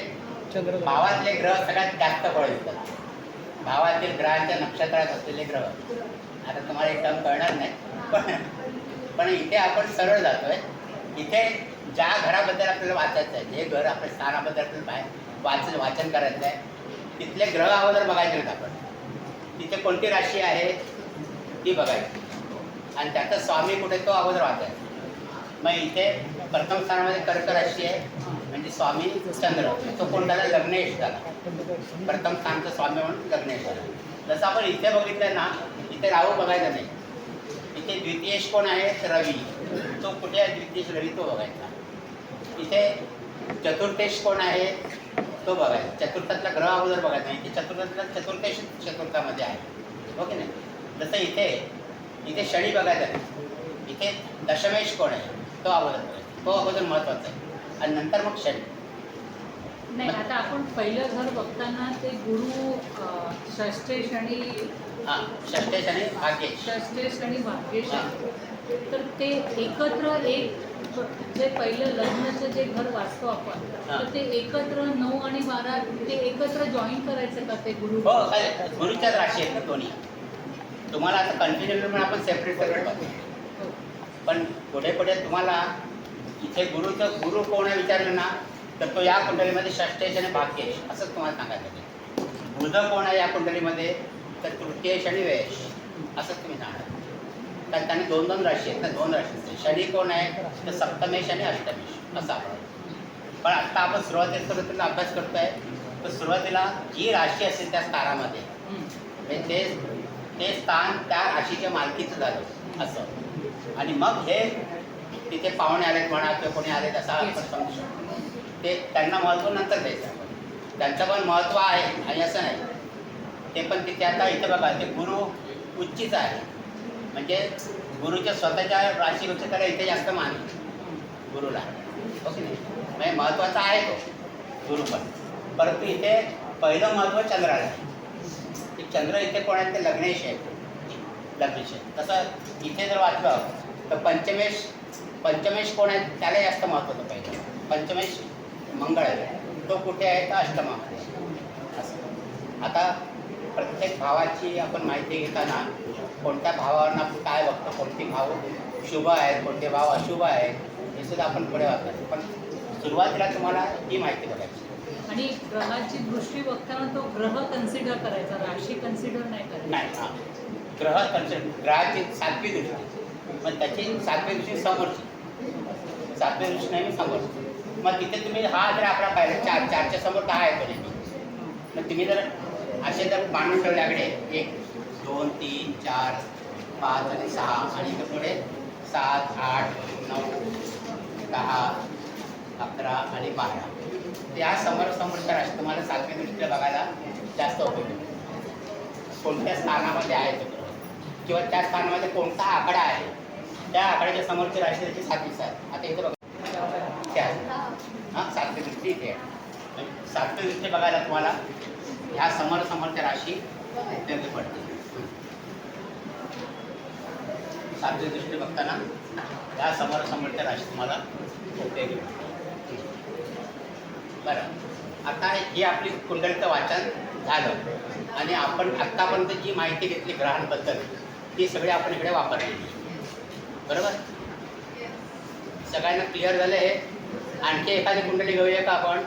चंद्र भावातले ग्रह सगळ्यात जास्त फळ देतात. भावातील ग्रहांच्या नक्षत्रात असलेले ग्रह. आता तुम्हाला एक टर्म कळणार नाही, पण इथे आपण सरळ जातोय. इथे ज्या घराबद्दल आपल्याला वाचायचं आहे, जे घर आपल्या स्थानाबद्दल आपल्याला वाचन करायचं आहे, तिथले ग्रह अगोदर बघायचे नाहीत आपण. तिथे कोणती राशी आहे ती बघायची आणि त्याचा स्वामी कुठे तो अगोदर वाचायचा. मग इथे प्रथम स्थानामध्ये कर्क राशी आहे, म्हणजे स्वामी चंद्र. तो कोणत्याला? लग्नेश झाला. प्रथम स्थानचा स्वामी म्हणून लग्नेश झाला. जसं आपण इथे बघितलं ना, इथे राहू बघायचा नाही. इथे द्वितीयेश कोण आहे? रवी. तो कुठे आहे? द्वितीयेश रवी, तो बघायचा. इथे चतुर्थेश कोण आहे? तो बघायचा. चतुर्थातला ग्रह अगोदर बघायचा. इथे चतुर्थातला चतुर्थेश चतुर्थामध्ये आहे, हो की नाही? जसं इथे शनी बघायचा नाही. इथे दशमेश कोण आहे? तो अगोदर बघायचा. तो अगोदर महत्त्वाचा आहे आणि नंतर मग शनी. नाही, आता आपण पहिलं घर बघताना ते गुरु षष्ठेश आणि हां, षष्ठेश आणि भाग्येश. षष्ठेश आणि भाग्येश आहे. तर ते एकत्र एक जे पहिलं लग्नाचं जे घर वाचतो आपण, तर ते एकत्र 9 आणि 12 ते एकत्र जॉईन करायचं का ते गुरु? हो, गुरुच्याच राशी आहेत ना दोन्ही. तुम्हाला आता कन्फ्युजन म्हणून आपण सेपरेट बघतो. पण पुढे तुम्हाला इथे गुरु कोण आहे विचारलं ना, तर तो या कुंडलीमध्ये षष्ठेश आणि भाग्येश असंच तुम्हाला सांगायचं आहे. बुध कोण आहे या कुंडलीमध्ये? तर तृतीयेश आणि व्ययेश असंच तुम्ही सांगा. कारण त्याने 2 राशी आहेत ना, 2 राशी. शनी कोण आहे? तर सप्तमेश आणि अष्टमेश असं आपण. पण आत्ता आपण सुरुवातीला अभ्यास करतोय, तर सुरुवातीला जी राशी असेल त्या स्थानामध्ये म्हणजे ते स्थान त्या राशीच्या मालकीचं झालं असं. आणि मग हे तिथे पाहुणे आलेत म्हणा किंवा कोणी आलेत असं आपण समजू शकतो. ते त्यांना महत्त्व नंतर द्यायचं आपण. त्यांचं पण महत्त्व आहे आणि असं नाही. ते पण तिथे आता इथे बघा, ते गुरु उच्चीच आहे. म्हणजे गुरुच्या स्वतःच्या राशीपेक्षा त्याला इथे जास्त मान आहे गुरुला, हो की नाही? म्हणजे महत्त्वाचा आहे तो गुरु पण. परंतु इथे पहिलं महत्त्व चंद्राला आहे. ते चंद्र इथे कोण आहे? ते लग्नेश आहे. लग्नेश आहे. तसं इथे जर वाचलं तर पंचमेश कोण आहे? त्याला जास्त महत्त्व होतं पहिलं. पंचमेश मंगळ आहे. तो कुठे आहे? तर अष्टमामध्ये असं. आता प्रत्येक भावाची आपण माहिती घेताना कोणत्या भावावरून आपण काय बघतो, कोणते भाव शुभ आहेत, कोणते भाव अशुभ आहेत, हे सुद्धा आपण पुढे वाचतो. पण सुरुवातीला तुम्हाला ही माहिती बघायची. आणि ग्रहाची दृष्टी बघताना तो ग्रह कन्सिडर करायचा, राशी कन्सिडर नाही करायची. नाही, हां, ग्रहाची 7वी दृष्टी. मग त्याची 7वी दृष्टी समोरची, 7वी दृष्टी नाही समोरची. मग तिथे तुम्ही हा जर आपला पाहिला 4च्या समोर काय आहे तरी, मग तुम्ही जर असे जर मांडून ठेवल्याकडे 1 2 3 4 5 आणि 6 आणि इथे पुढे 7 8 9 10 11 आणि 12, त्या समोरच्या राशी तुम्हाला 7वी दृष्टीला बघायला जास्त उपयोग होतो. कोणत्या स्थानामध्ये आहे तो ग्रह किंवा त्या स्थानामध्ये कोणता आकडा आहे, त्या आकड्याच्या समोरची राशी त्याची 7वीच आहे. आता इथे बघा त्या हां 7वी दृष्टी इथे आहे. 7वी दृष्टी बघायला तुम्हाला ह्या समोरच्या राशी उपयोगी पडते. 7वी दृष्टी बघताना ह्या समोरच्या राशी तुम्हाला उपयोगी पडते. बरं, आता ही आपली कुंडलीचं वाचन झालं आणि आपण आत्तापर्यंत जी माहिती घेतली ग्रहांबद्दल ती सगळी आपण इकडे वापरलेली. बरोबर, सगळ्यांना क्लिअर झालं आहे? आणखी एखादी कुंडली घेऊया का आपण?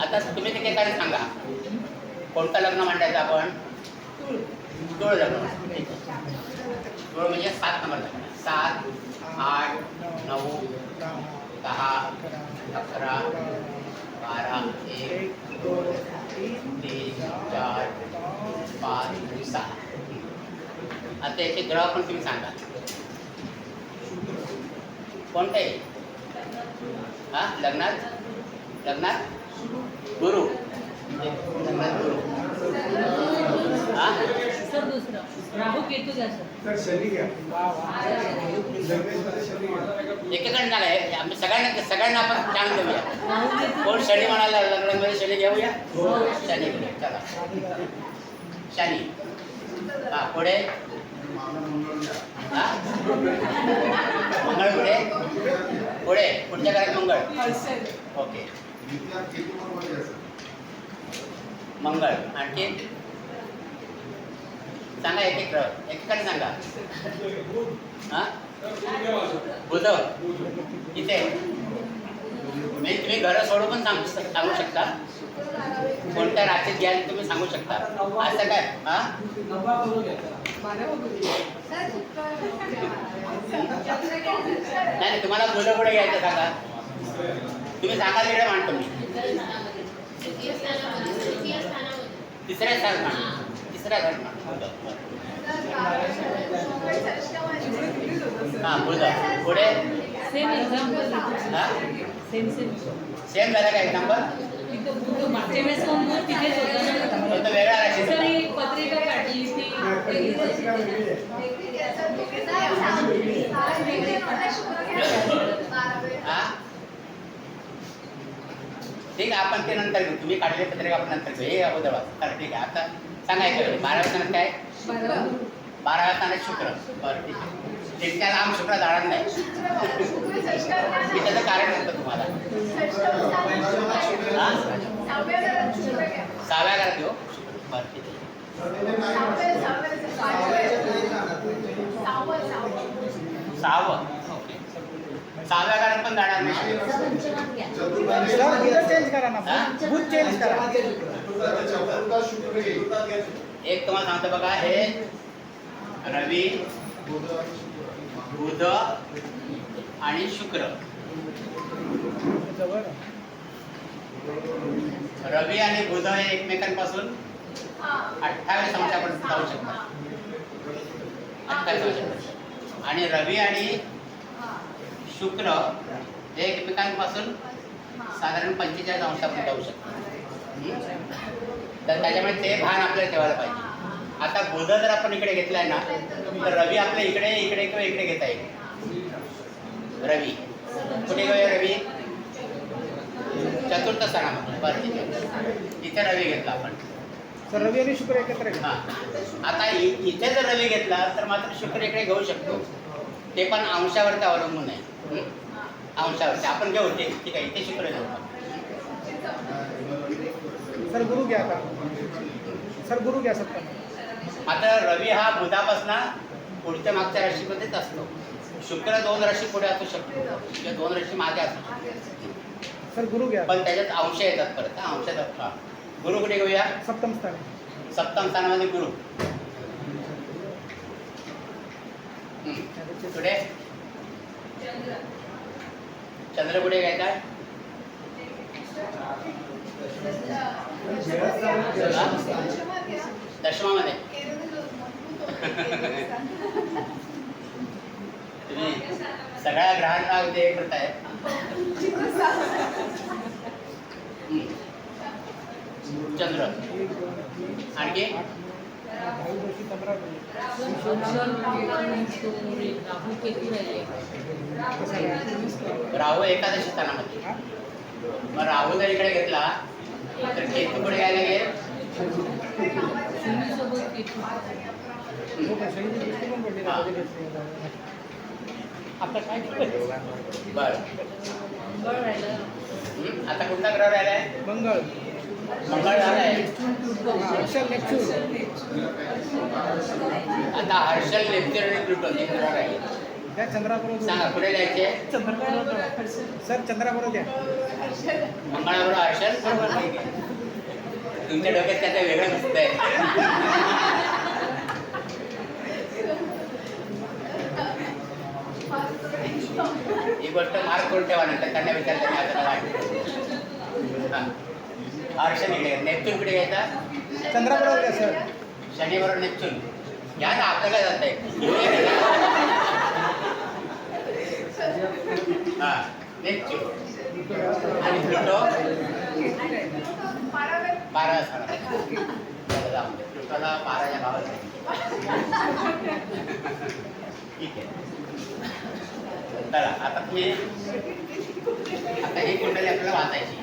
आता तुम्ही ते काही सांगा कोणतं लग्न मांडायचं आपण तुळ लग्न. तुळ म्हणजे 7 नंबर लग्न. 7, 8, 9, 10, 11, 12, 1, 2, 3, 4, 5, 6. आता याचे ग्रह पण तुम्ही सांगा कोणते. हा लग्नात गुरु. लग्नात गुरु. हा सर दुसरं राहू केतू द्या सर. एकेकडे नाही आम्ही सगळ्यांना आपण छान देऊया. राहू केतू कोण शनी म्हणाला लग्नामध्ये शनी घेऊया. शनी घेऊया चला. शनी. हा पुढे हा मंगळ. पुढे पुढच्या घरात मंगळ. ओके मंगळ. आणखी सांगा एकेकडे सांगा. हा बुध. इथे तुम्ही घरं सोडून पण सांगू शकता. कोणत्या राशीत घ्याल तुम्ही सांगू शकता. असं काय हा नाही तुम्हाला बुध कुठे घ्यायचं सांगा. तुम्ही सांगा तिकडे मांडतो मी. तिसऱ्या स्थानात मांड. तिसऱ्या घरात मांड. हा बुध. पुढे सेम एक्झाम्पल. हा सेम सेम झाला का एक्झाम्पल. तिथं मागच्या वेळेस पण बुध तिथेच होता फक्त वेगळा राशी. सर ही पत्रिका काढली ती हा ठीक आहे आपण ते नंतर घेऊ. तुम्ही काढले पत्रिका आपण नंतर घेऊ. हे अगोदर वाचा. ठीक आहे आता सांगा याच्याकडे 12व्या स्थानात काय. 12व्या स्थानात शुक्र. बरं ठीक आहे. तितक्या लांब शुक्र जाणार नाही. मी त्याचं कारण नसतं तुम्हाला. 6व्या घरात घेऊ शुक्र. बरं ठीक आहे. 6वं. ओके 6व्या घरात पण जाणार नाही. चेंज करा ना. बुध चेंज करा. एक तुम्हाला सांगतो बघा. हे रवी बुध आणि शुक्र. रवी आणि बुध हे एकमेकांपासून 28 अंशापर्यंत जाऊ शकतात. 28 अंशापर्यंत. आणि रवी आणि शुक्र हे एकमेकांपासून साधारण 45 अंशापर्यंत जाऊ शकतात. तर त्याच्यामुळे ते भान आपल्याला ठेवायला पाहिजे. आता बुध जर आपण इकडे घेतलाय ना तर रवी आपल्या इकडे इकडे किंवा इकडे घेता येईल. रवी कुठे घेऊया. रवी चतुर्थ स्थानामध्ये. बरं ठीक आहे. इथे रवी घेतला आपण. तर रवी आणि शुक्र एकत्र घ्या. हां आता इथे जर रवी घेतला तर मात्र शुक्र इकडे घेऊ शकतो. ते पण अंशावरती अवलंबून आहे. अंशावरती आपण घेऊ ते ठीक आहे. इथे शुक्र घेऊ. सर गुरु घ्या आता. सर गुरु घ्या सत्ता. आता रवी हा बुधापासून पुढच्या मागच्या राशीमध्येच असतो. शुक्र 2 राशी पुढे असू शकतो किंवा 2 राशी मागे असू शकतो. सर गुरु घ्या. पण त्याच्यात अंश येतात परत. अंशात गुरु कुठे घेऊया. सप्तम स्थान. सप्तम स्थानामध्ये गुरु. पुढे चंद्र कुठे घ्यायचा. दशमामध्ये. तुम्ही सगळ्या ग्रहांना ते करताय. चंद्र आणखी राहू केतू राहिले. राहू एकादशी स्थानामध्ये. मग राहू जर इकडे घेतला तर केतू पुढे घ्यायला लागेल. शनीसोबत केतू. आता काय बरं मंगळ राहिलं. आता कुठला ग्रह राहिलाय. मंगळ. मंगळ झालाय. हर्षल नेपच्यून. आता हर्षल नेपच्यून आणि प्लुटो हे ग्रह राहिले. द्या चंद्राबरोबर सांगा कुठे द्यायचे? सर चंद्राबरोबर द्या. मंगळाबरोबर हर्षल. तुमच्या डोक्यात त्याचं वेगळं दिसतंय. ही गोष्ट मार्क करून ठेवा नंतर त्यांना विचारता मी आता वाटतं. हर्षल इकडे नेपच्यून कुठे घ्यायचा? चंद्राबरोबर द्या सर. शनी बरोबर नेपच्यून घ्या ना, आपल्याला जात आहे. हा नेपच्यून आणि प्लुटो 12 असणार. प्लुटोला 12च्या भावात आहे. ठीक आहे. चला आता तुम्ही आता ही कुंडली आपल्याला वाचायची.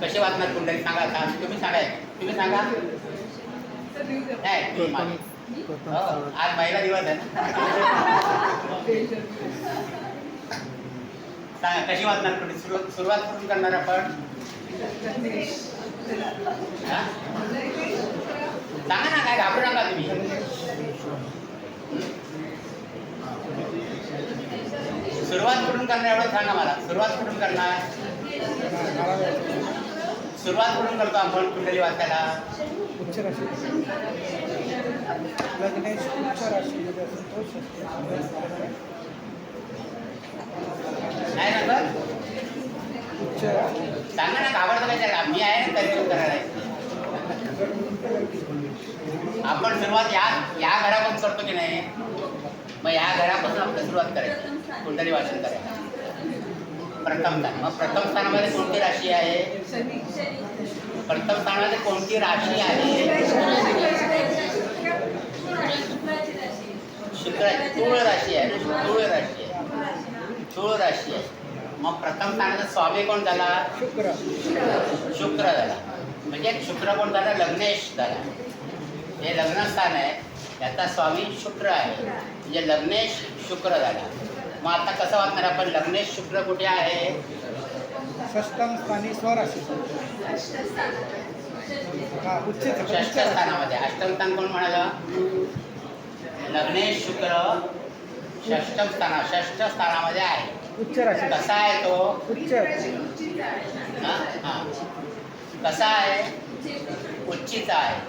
कशी वाचणार कुंडली सांगा आता. तुम्ही सांगा. तुम्ही सांगा. नाही तुम्ही मागे. हो, आज महिला दिवस आहे ना. सांगा कशी वाचणार कुंडली. सुरुवात करून करणार आपण. हा? सांगा ना, काय घाबरू नका तुम्ही. सुरुवात कुठून करणार एवढं सांगा मला. सुरुवात कुठून करणार? सुरुवात कुठून करतो आपण कुंडली वाचायला? उच्च राशी लग्नेश उच्च राशीमध्ये असेल तो नाही ना सर? उच्च राशी सांगा ना, घाबरतो काय त्याला. मी आहे ना तरी करायला. आपण सुरुवात या घरापासून करतो की नाही. मग या घरापासून आपण सुरुवात करायची कुंडली वाचन करायचं. प्रथम स्थान. मग प्रथम स्थानामध्ये कोणती राशी आहे? प्रथम स्थानामध्ये कोणती राशी आहे? शुक्राची तूळ राशी आहे. तूळ राशी आहे. तूळ राशी आहे. मग प्रथम स्थानाचा स्वामी कोण झाला? शुक्र. शुक्र झाला. म्हणजे शुक्र कोण झाला? लग्नेश झाला. हे लग्नस्थान आहे, त्याचा स्वामी शुक्र आहे. म्हणजे लग्नेश शुक्र झाला. मग आता कसं वाचणार आपण? लग्नेश शुक्र कुठे आहे? षष्टम स्थानी स्वराशी. हा उच्च षष्ठ स्थानामध्ये. अष्टम स्थान कोण म्हणाला? लग्नेश शुक्र षष्ठ स्थानामध्ये आहे. उच्च राशी. कसा आहे तो? उच्च. हां कसा आहे? उच्चीचा आहे.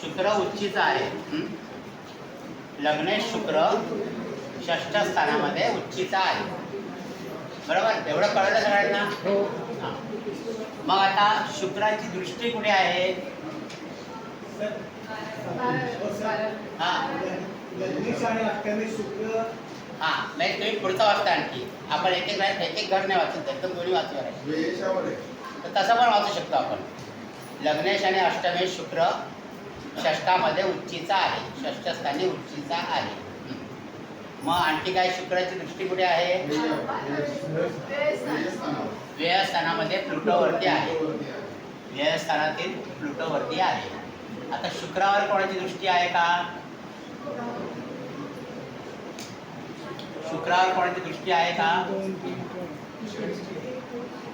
शुक्र उच्चीचा आहे. लग्नेश शुक्र षष्ठ स्थानामध्ये उच्चीचा आहे. बरोबर? एवढं कळलं सगळ्यांना? हो. हां. मग आता शुक्राची दृष्टी कुठे आहे? हां हां म्हणजे तुम्ही पुढचा वाचता आणखी. आपण एक एक घर नाही वाचत, एकदम दोन्ही वाचणार आहे. तर तसं पण वाचू शकतो आपण. लग्नेश आणि अष्टमेश शुक्र षष्ठामध्ये उच्चीचा आहे. षष्ठ स्थानी उच्चीचा आहे. मग आणखी काय? शुक्राची दृष्टी कुठे आहे? व्ययस्थानामध्ये प्लुटोवरती आहे. व्ययस्थानातील प्लुटोवरती आहे. आता शुक्रावर कोणाची दृष्टी आहे का? शुक्रावर कोणाची दृष्टी आहे का?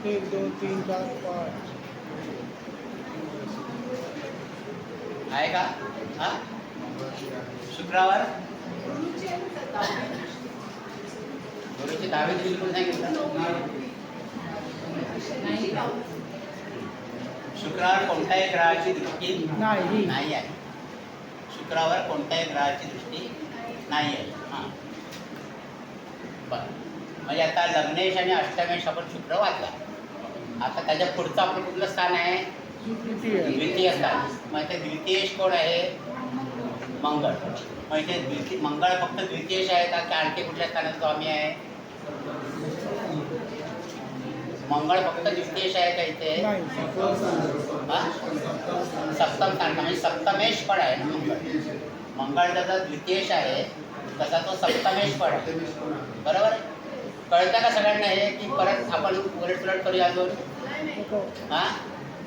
1 2 3 4 5 आहे का? हा शुक्रावर गुरुची 10वी दृष्टी कोण सांगितलं? शुक्रावर कोणत्याही ग्रहाची दृष्टी नाही. नाही आहे. शुक्रावर कोणत्याही ग्रहाची दृष्टी नाही आहे. हां बरं. म्हणजे आता लग्नेश आणि अष्टमेश आपण शुक्र वाचला. आता त्याच्या पुढचं आपलं कुठलं स्थान आहे? द्वितीय स्थान. मग ते द्वितीयेश कोण आहे? मंगळ. म्हणजे मंगळ फक्त द्वितीयेश आहे का आणखी कुठल्या स्थानात स्वामी आहे? मंगळ फक्त द्वितीयेश आहे का इथे? हां सप्तम स्थान. म्हणजे सप्तमेश पण आहे ना मंगळ. मंगळ जसा द्वितीयेश आहे तसा तो सप्तमेश पण आहे. बरोबर? कळतं का सगळ्यांना हे? की परत आपण उलटसुलट करूया अजून? हां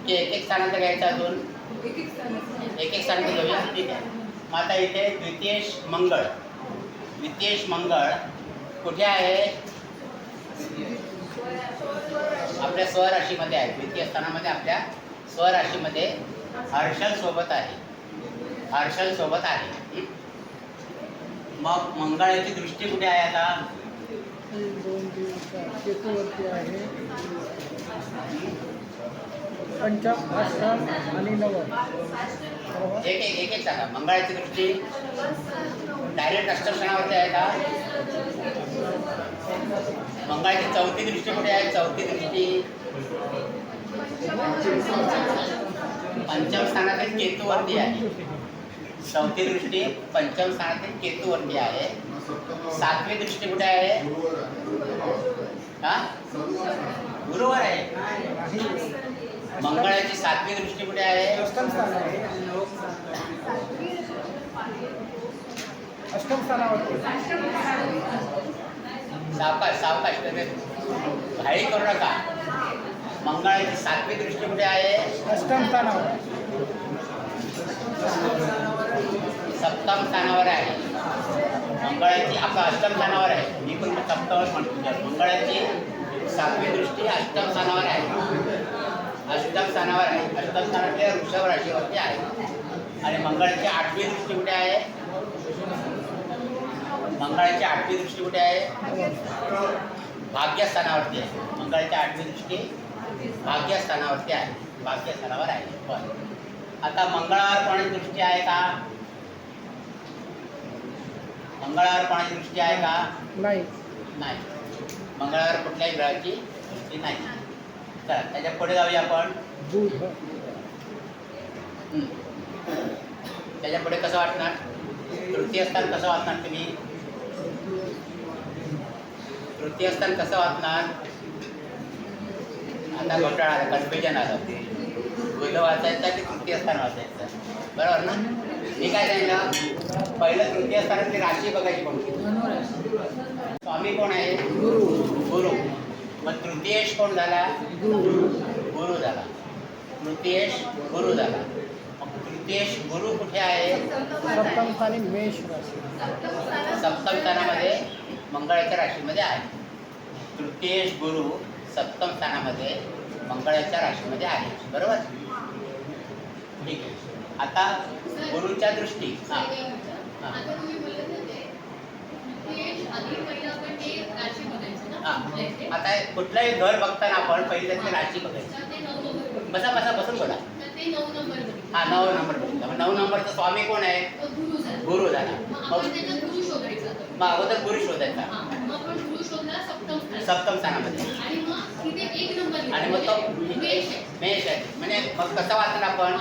की एक स्थानाचं घ्यायचं अजून? एक स्थानाचं घेऊया. ठीक आहे. मग आता इथे द्वितीयेश मंगळ. द्वितीयेश मंगळ कुठे आहे? आपल्या स्वराशीमध्ये आहे. द्वितीय स्थानामध्ये आपल्या स्वराशीमध्ये हर्षल सोबत आहे. हर्षल सोबत आहे. मग मंगळाची दृष्टी कुठे आहे आता? 2 3 4 केतूवरती आहे. पंचम अष्टम आणि नवम बरोबर. एक सांगा. मंगळाची दृष्टी डायरेक्ट अष्टमस्थानावरती आहे का? मंगळाची चौथी दृष्टी कुठे आहे? चौथी दृष्टी पंचम स्थानातील केतूवरती आहे. चौथी दृष्टी पंचम स्थानातील केतूवरती आहे. सातवी दृष्टी कुठे आहे? हा, गुरुवर आहे. मंगळाची सातवी दृष्टी कुठे आहे? अष्टम स्थान आहे. अष्टम स्थानावरती. सावकाश घाई करू नका. मंगळाची सातवी दृष्टी कुठे आहे? अष्टम स्थानावर. सप्तम स्थानावर आहे. मंगळाची आपलं अष्टम स्थानावर आहे. मी पण सप्तमच म्हणतो. मंगळाची सातवी दृष्टी अष्टम स्थानावर आहे. अष्टम स्थानावर आहे. अष्टम स्थानातल्या वृषभ राशीवरती आहे. आणि मंगळाची आठवी दृष्टी कुठे आहे? मंगळाची आठवी दृष्टी कुठे आहे? भाग्यस्थानावरती आहे. मंगळाची आठवी दृष्टी भाग्यस्थानावरती आहे. भाग्यस्थानावर आहे. बरं, आता मंगळावर कोणाची दृष्टी आहे का? मंगळावर कोणाची दृष्टी आहे का? नाही. नाही. मंगळावर कुठल्याही ग्रहाची दृष्टी नाही. चला त्याच्या पुढे जाऊया आपण. बुध. त्याच्या पुढे कसं वाटणार? तृतीय स्थान कसं वाचणार तुम्ही? तृतीय स्थान कसं वाचणार? आता घोटाळा आला, कन्फ्युजन आलं. बुध वाचायचं की तृतीय स्थान वाचायचं? बरोबर ना? मी काय सांगितलं? पहिलं तृतीय स्थानातली राशी बघायची कोणती? स्वामी कोण आहे? गुरु. मग तृतीयेश कोण झाला? गुरु झाला. तृतीयेश गुरु झाला. मग तृतीयेश गुरु कुठे आहे? सप्तम स्थानी मेष राशी. सप्तम स्थानामध्ये मंगळाच्या राशीमध्ये आहे. तृतीयेश गुरु सप्तम स्थानामध्ये मंगळाच्या राशीमध्ये आहे. बरोबर? ठीक आहे. आता गुरुच्या दृष्टी हां आता कुठलंही घर बघताना आपण पहिली त्यातली राशी बघायची. बसून बोला. हा 9 नंबर बघितला. 9 नंबरचा स्वामी कोण आहे? गुरु झाला. मग अगोदर गुरु शोधायचा सप्तम स्थानामध्ये. आणि मग तो मेष आहे. म्हणजे मग कसं वाचणार आपण?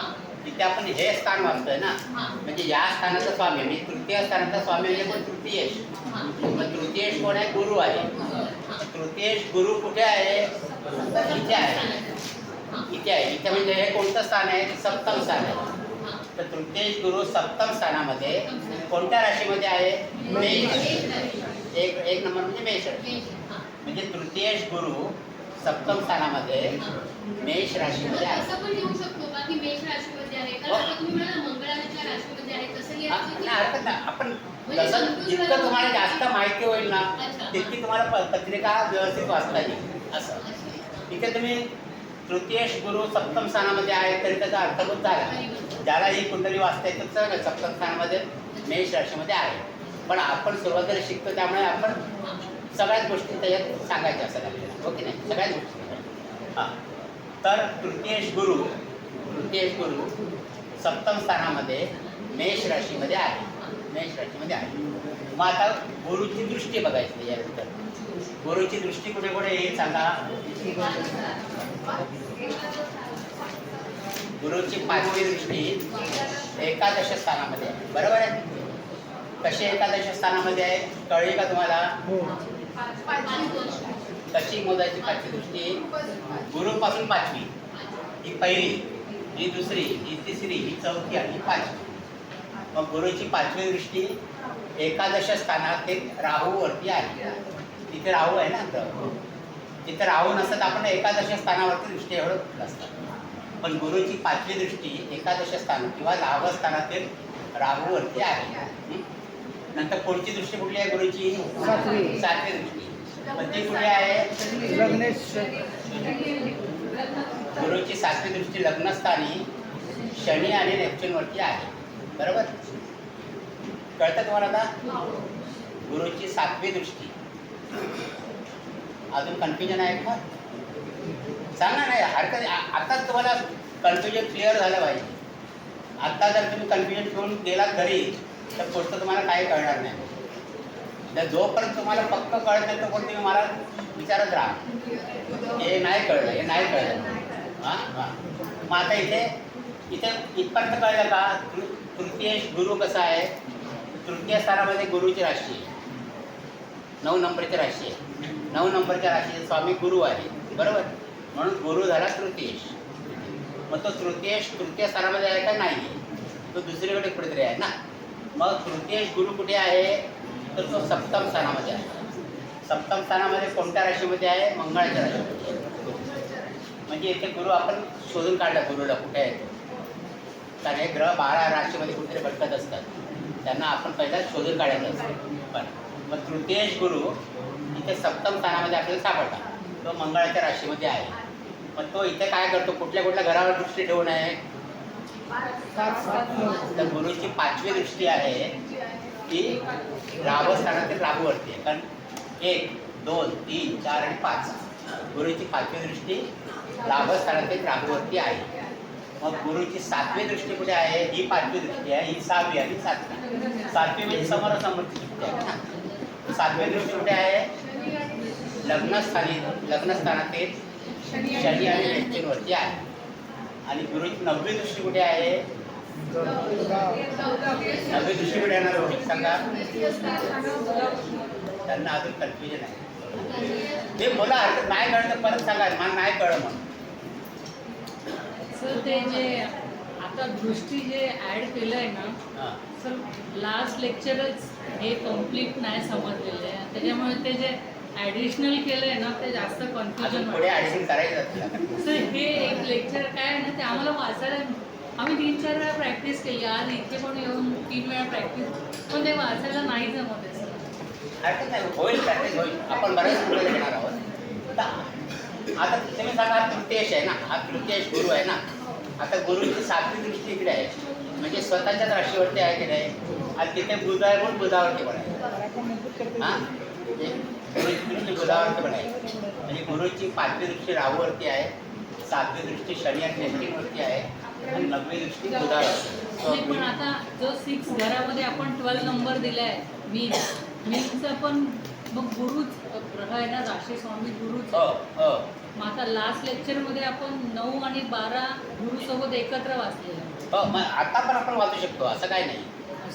तिथे आपण हे स्थान वाचतोय ना. म्हणजे या स्थानाचा स्वामी म्हणजे तृतीय स्थानाचा स्वामी म्हणजे कोण? तृतीयेश. मग तृतीयेश कोण आहे? गुरु आहे. तृतीयेश गुरु कुठे आहे? इथे आहे. इथे आहे. इथे म्हणजे हे कोणतं स्थान आहे? सप्तम स्थान आहे. तर तृतीयेश गुरु सप्तम स्थानामध्ये कोणत्या राशीमध्ये आहे? मेष. एक नंबर म्हणजे मेष राशी. म्हणजे तृतीयेश गुरु सप्तम स्थानामध्ये मेष राशीमध्ये आहे. हरकत नाही. आपण तसं जितकं तुम्हाला जास्त माहिती होईल ना तितकी तुम्हाला पत्रिका व्यवस्थित वाचता येईल. असं इथे तुम्ही तृतीयेश गुरु सप्तम स्थानामध्ये आहे तरी त्याचा अर्थभूत झाला. ज्याला ही कुंडली वाचता येतं तर सप्तम स्थानामध्ये मेष राशीमध्ये आहे. पण आपण सुरुवातीला शिकतो त्यामुळे आपण सगळ्याच गोष्टी त्याच्यात सांगायच्या असतात आपल्याला. ओके नाही? सगळ्याच गोष्टी. हां, तर तृतीयेश गुरु सप्तम स्थानामध्ये मेष राशीमध्ये आहे. मेष राशीमध्ये आहे. मग आता गुरुची दृष्टी बघायची. यानंतर गुरुची दृष्टी कुठे कुठे येईल सांगा? गुरुची 5वी दृष्टी एकादश स्थानामध्ये आहे. बरोबर आहे? कशी एकादश स्थानामध्ये आहे कळली का तुम्हाला? कशी मोजायची 5वी दृष्टी? गुरुपासून 5वी. ही पहिली, ही दुसरी, ही तिसरी, ही चौथी आणि ही 5वी. मग गुरुची 5वी दृष्टी एकादश स्थानातील राहूवरती आहे. तिथे राहू आहे ना ग्रह. तिथे राहू नसतात आपण एकादश स्थानावरती दृष्टी एवढं नसतात. पण गुरुची 5वी दृष्टी एकादश स्थान किंवा 10व्या स्थानातील राहूवरती आहे. नंतर पुढची दृष्टी कुठली आहे गुरुची? 7वी दृष्टी. पण ती कुठे आहे? लग्नेश. गुरुची 7वी दृष्टी लग्नस्थानी शनी आणि नेपच्यूनवरती आहे. बरोबर? कळतं तुम्हाला आता? गुरुची 7वी दृष्टी. अजून कन्फ्युजन आहे का? सांगा नाही हरकत. आताच तुम्हाला कन्फ्युजन क्लिअर झालं पाहिजे. आत्ता जर तुम्ही कन्फ्युजन घेऊन गेलात घरी तर पुढचं तुम्हाला काही कळणार नाही. जर जोपर्यंत तुम्हाला पक्क कळत नाही तोपर्यंत तुम्ही मला विचारत राहा, हे नाही कळलं, हे नाही कळलं. हां हां. मग आता इथे इथपर्यंत कळलं का? तृतीय गुरु कसा आहे? तृतीय स्थानामध्ये गुरुची राशी आहे, 9 नंबरची राशी आहे. 9 नंबरच्या राशीचे स्वामी गुरु आहे, बरोबर. म्हणून गुरु झाला तृतीयेश. मग तो तृतीय स्थानामध्ये आहे का? नाही, तो दुसरीकडे कुठेतरी आहे ना. मग तृतीयेश गुरु कुठे आहे? तर तो सप्तम स्थानामध्ये आहे. सप्तम स्थानामध्ये कोणत्या राशीमध्ये आहे? मंगळाच्या राशीमध्ये. म्हणजे इथे गुरु आपण शोधून काढला गुरुला कुठे आहे तो. कारण हे ग्रह 12 राशीमध्ये कुठेतरी भटकत असतात, त्यांना आपण पहिला शोधून काढायचं असतं. पण मग तृतीयेश गुरु इथे सप्तम स्थानामध्ये आपल्याला सापडला, तो मंगळाच्या राशीमध्ये आहे. मग तो इथे काय करतो? कुठल्या कुठल्या घरावर दृष्टी ठेवून आहे? तर गुरुची 5वी दृष्टी आहे ती राहू स्थानातील राहूवरती आहे. कारण 1, 2, 3, 4 आणि 5 गुरुची 5वी दृष्टी राहू स्थानातील राहूवरती आहे. मग गुरुची 7वी दृष्टी कुठे आहे? ही 5वी दृष्टी आहे, ही 6वी आणि 7वी. 7वी म्हणजे समोरासमोरची दृष्टी आहे ना. 7वी दृष्टी कुठे आहे? लग्नस्थानातील शनी आणि नेपच्यूनवरती आहे. आणि गुरुची 9वी दृष्टी कुठे आहे? 9वी दृष्टी कुठे येणार होती सांगा? त्यांना अजून कन्फ्युजन आहे. ते बोला, हरकत नाही कळलं तर परत सांगा, मला नाही कळलं म्हणून. सर ते जे आता दृष्टी जे ॲड केलं आहे ना हां. सर, लास्ट लेक्चरच हे कम्प्लीट नाही समजलेलं आहे. त्याच्यामुळे ते जे ॲडिशनल केलं आहे ना ते जास्त कन्फ्युजन अजून पुढे ॲडिशन करायचं असतं. सर हे एक लेक्चर काय आहे ना ते आम्हाला वाचायला आम्ही 3-4 वेळा प्रॅक्टिस केली. आज इथे पण येऊन 3 वेळा प्रॅक्टिस, पण ते वाचायला नाही जमत आहे सर. हरकत नाही, होईल, प्रॅक्टिस होईल. आपण बऱ्याच पुढे घेणार आहोत. आता तुम्ही सांगा, हा तृतीयेश आहे ना, हा तृतीयेश गुरु आहे ना. आता गुरुची 7वी दृष्टी इकडे आहे, म्हणजे स्वतःच्याच राशीवरती आहे की नाही. आणि तिथे बुध आहे म्हणून बुधावरती पण आहे. हां, गुरुची दृष्टी बुधावरती पण आहे. म्हणजे गुरुची 5वी दृष्टी राहूवरती आहे, 7वी दृष्टी शनी आणि नेपच्यूनवरती आहे आणि 9वी दृष्टी बुधावरती. नाही, पण आता जो 6 घरामध्ये आपण 12 नंबर दिला आहे मीनचा पण मग गुरुच ग्रह आहे ना, राशी स्वामी गुरुच. हो हो. मग आता लास्ट लेक्चरमध्ये आपण 9 आणि 12 गुरुसोबत एकत्र वाचलेलं. हो, मग आता पण आपण वाचू शकतो, असं काही नाही.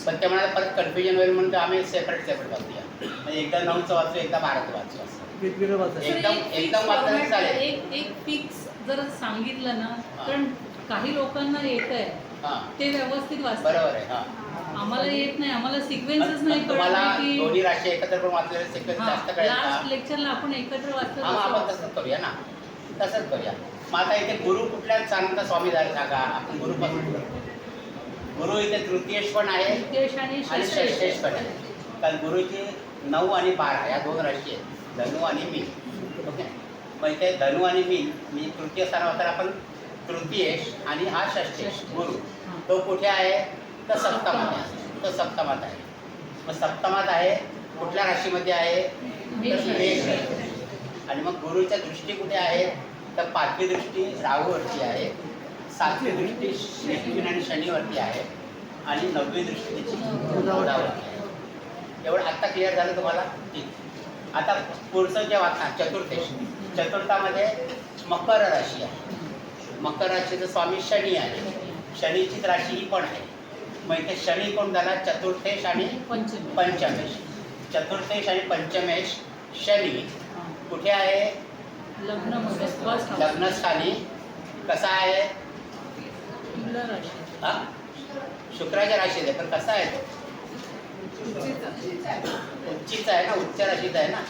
पण ते म्हणाला परत कन्फ्युजन होईल म्हणून आम्ही सेपरेट वाचूया. म्हणजे एकदा 9चं वाचू, एकदा 12चं वाचू असं. वेगवेगळं वाचायचं. एकदम वाचलं तर चालेल. एक फिक्स जर सांगितलं ना, हां. कारण काही लोकांना येत आहे हां, ते व्यवस्थित वाचतात. बरोबर आहे. हां, आम्हाला येत नाही, आम्हाला सिक्वेन्सच नाही पण तुम्हाला कळत की दोन्ही राशी एकत्र पण वाचलेले सिक्वेन्स जास्त कळेल लास्ट का? लेक्चरला आपण एकत्र वाचतो. हां, आपण तसंच करूया ना, तसंच करूया. मग आता इथे गुरु कुठल्या स्थानाचा स्वामी झाला सांगा? आपण गुरुपासून करू. गुरु इथे तृतीयेश पण आहे तृतीयेश आणि आणि षष्ठेश पण आहे. कारण गुरुची 9 आणि 12 या 2 राशी आहेत, धनु आणि मीन. ओके, मग इथे धनु आणि मीन म्हणजे तृतीय स्थानावर तर आपण तृतीयेश आणि हा षष्ठेश गुरु, तो कुठे आहे? तर सप्तमात आहे. तो सप्तमात आहे. मग सप्तमात आहे, कुठल्या राशीमध्ये आहे? तर मेष राशी. आणि मग गुरुच्या दृष्टी कुठे आहे? तर 5वी दृष्टी राहूवरती आहे, 7वी दृष्टी नेपच्यून आणि शनीवरती आहे आणि 9वी दृष्टी त्याची बुधावरती आहे. एवढं आत्ता क्लिअर झालं तुम्हाला? ठीक. आता पुढचं जे वाचणार चतुर्थेश. चतुर्थामध्ये मकर राशी आहे. मकर राशीचा स्वामी शनी आहे. शनीचीच राशी ही पण आहे. मग इथे शनी कोण झाला? चतुर्थेश आणि पंचमेश. चतुर्थेश आणि पंचमेश शनी कुठे आहे? लग्नामध्ये फर्स्ट हाऊस. लग्नस्थानी. कसा आहे? तुला राशी. हा, शुक्राच्या राशीत आहे, पण कसा आहे तो? उच्चीचा आहे ना, उच्च राशीचा आहे ना.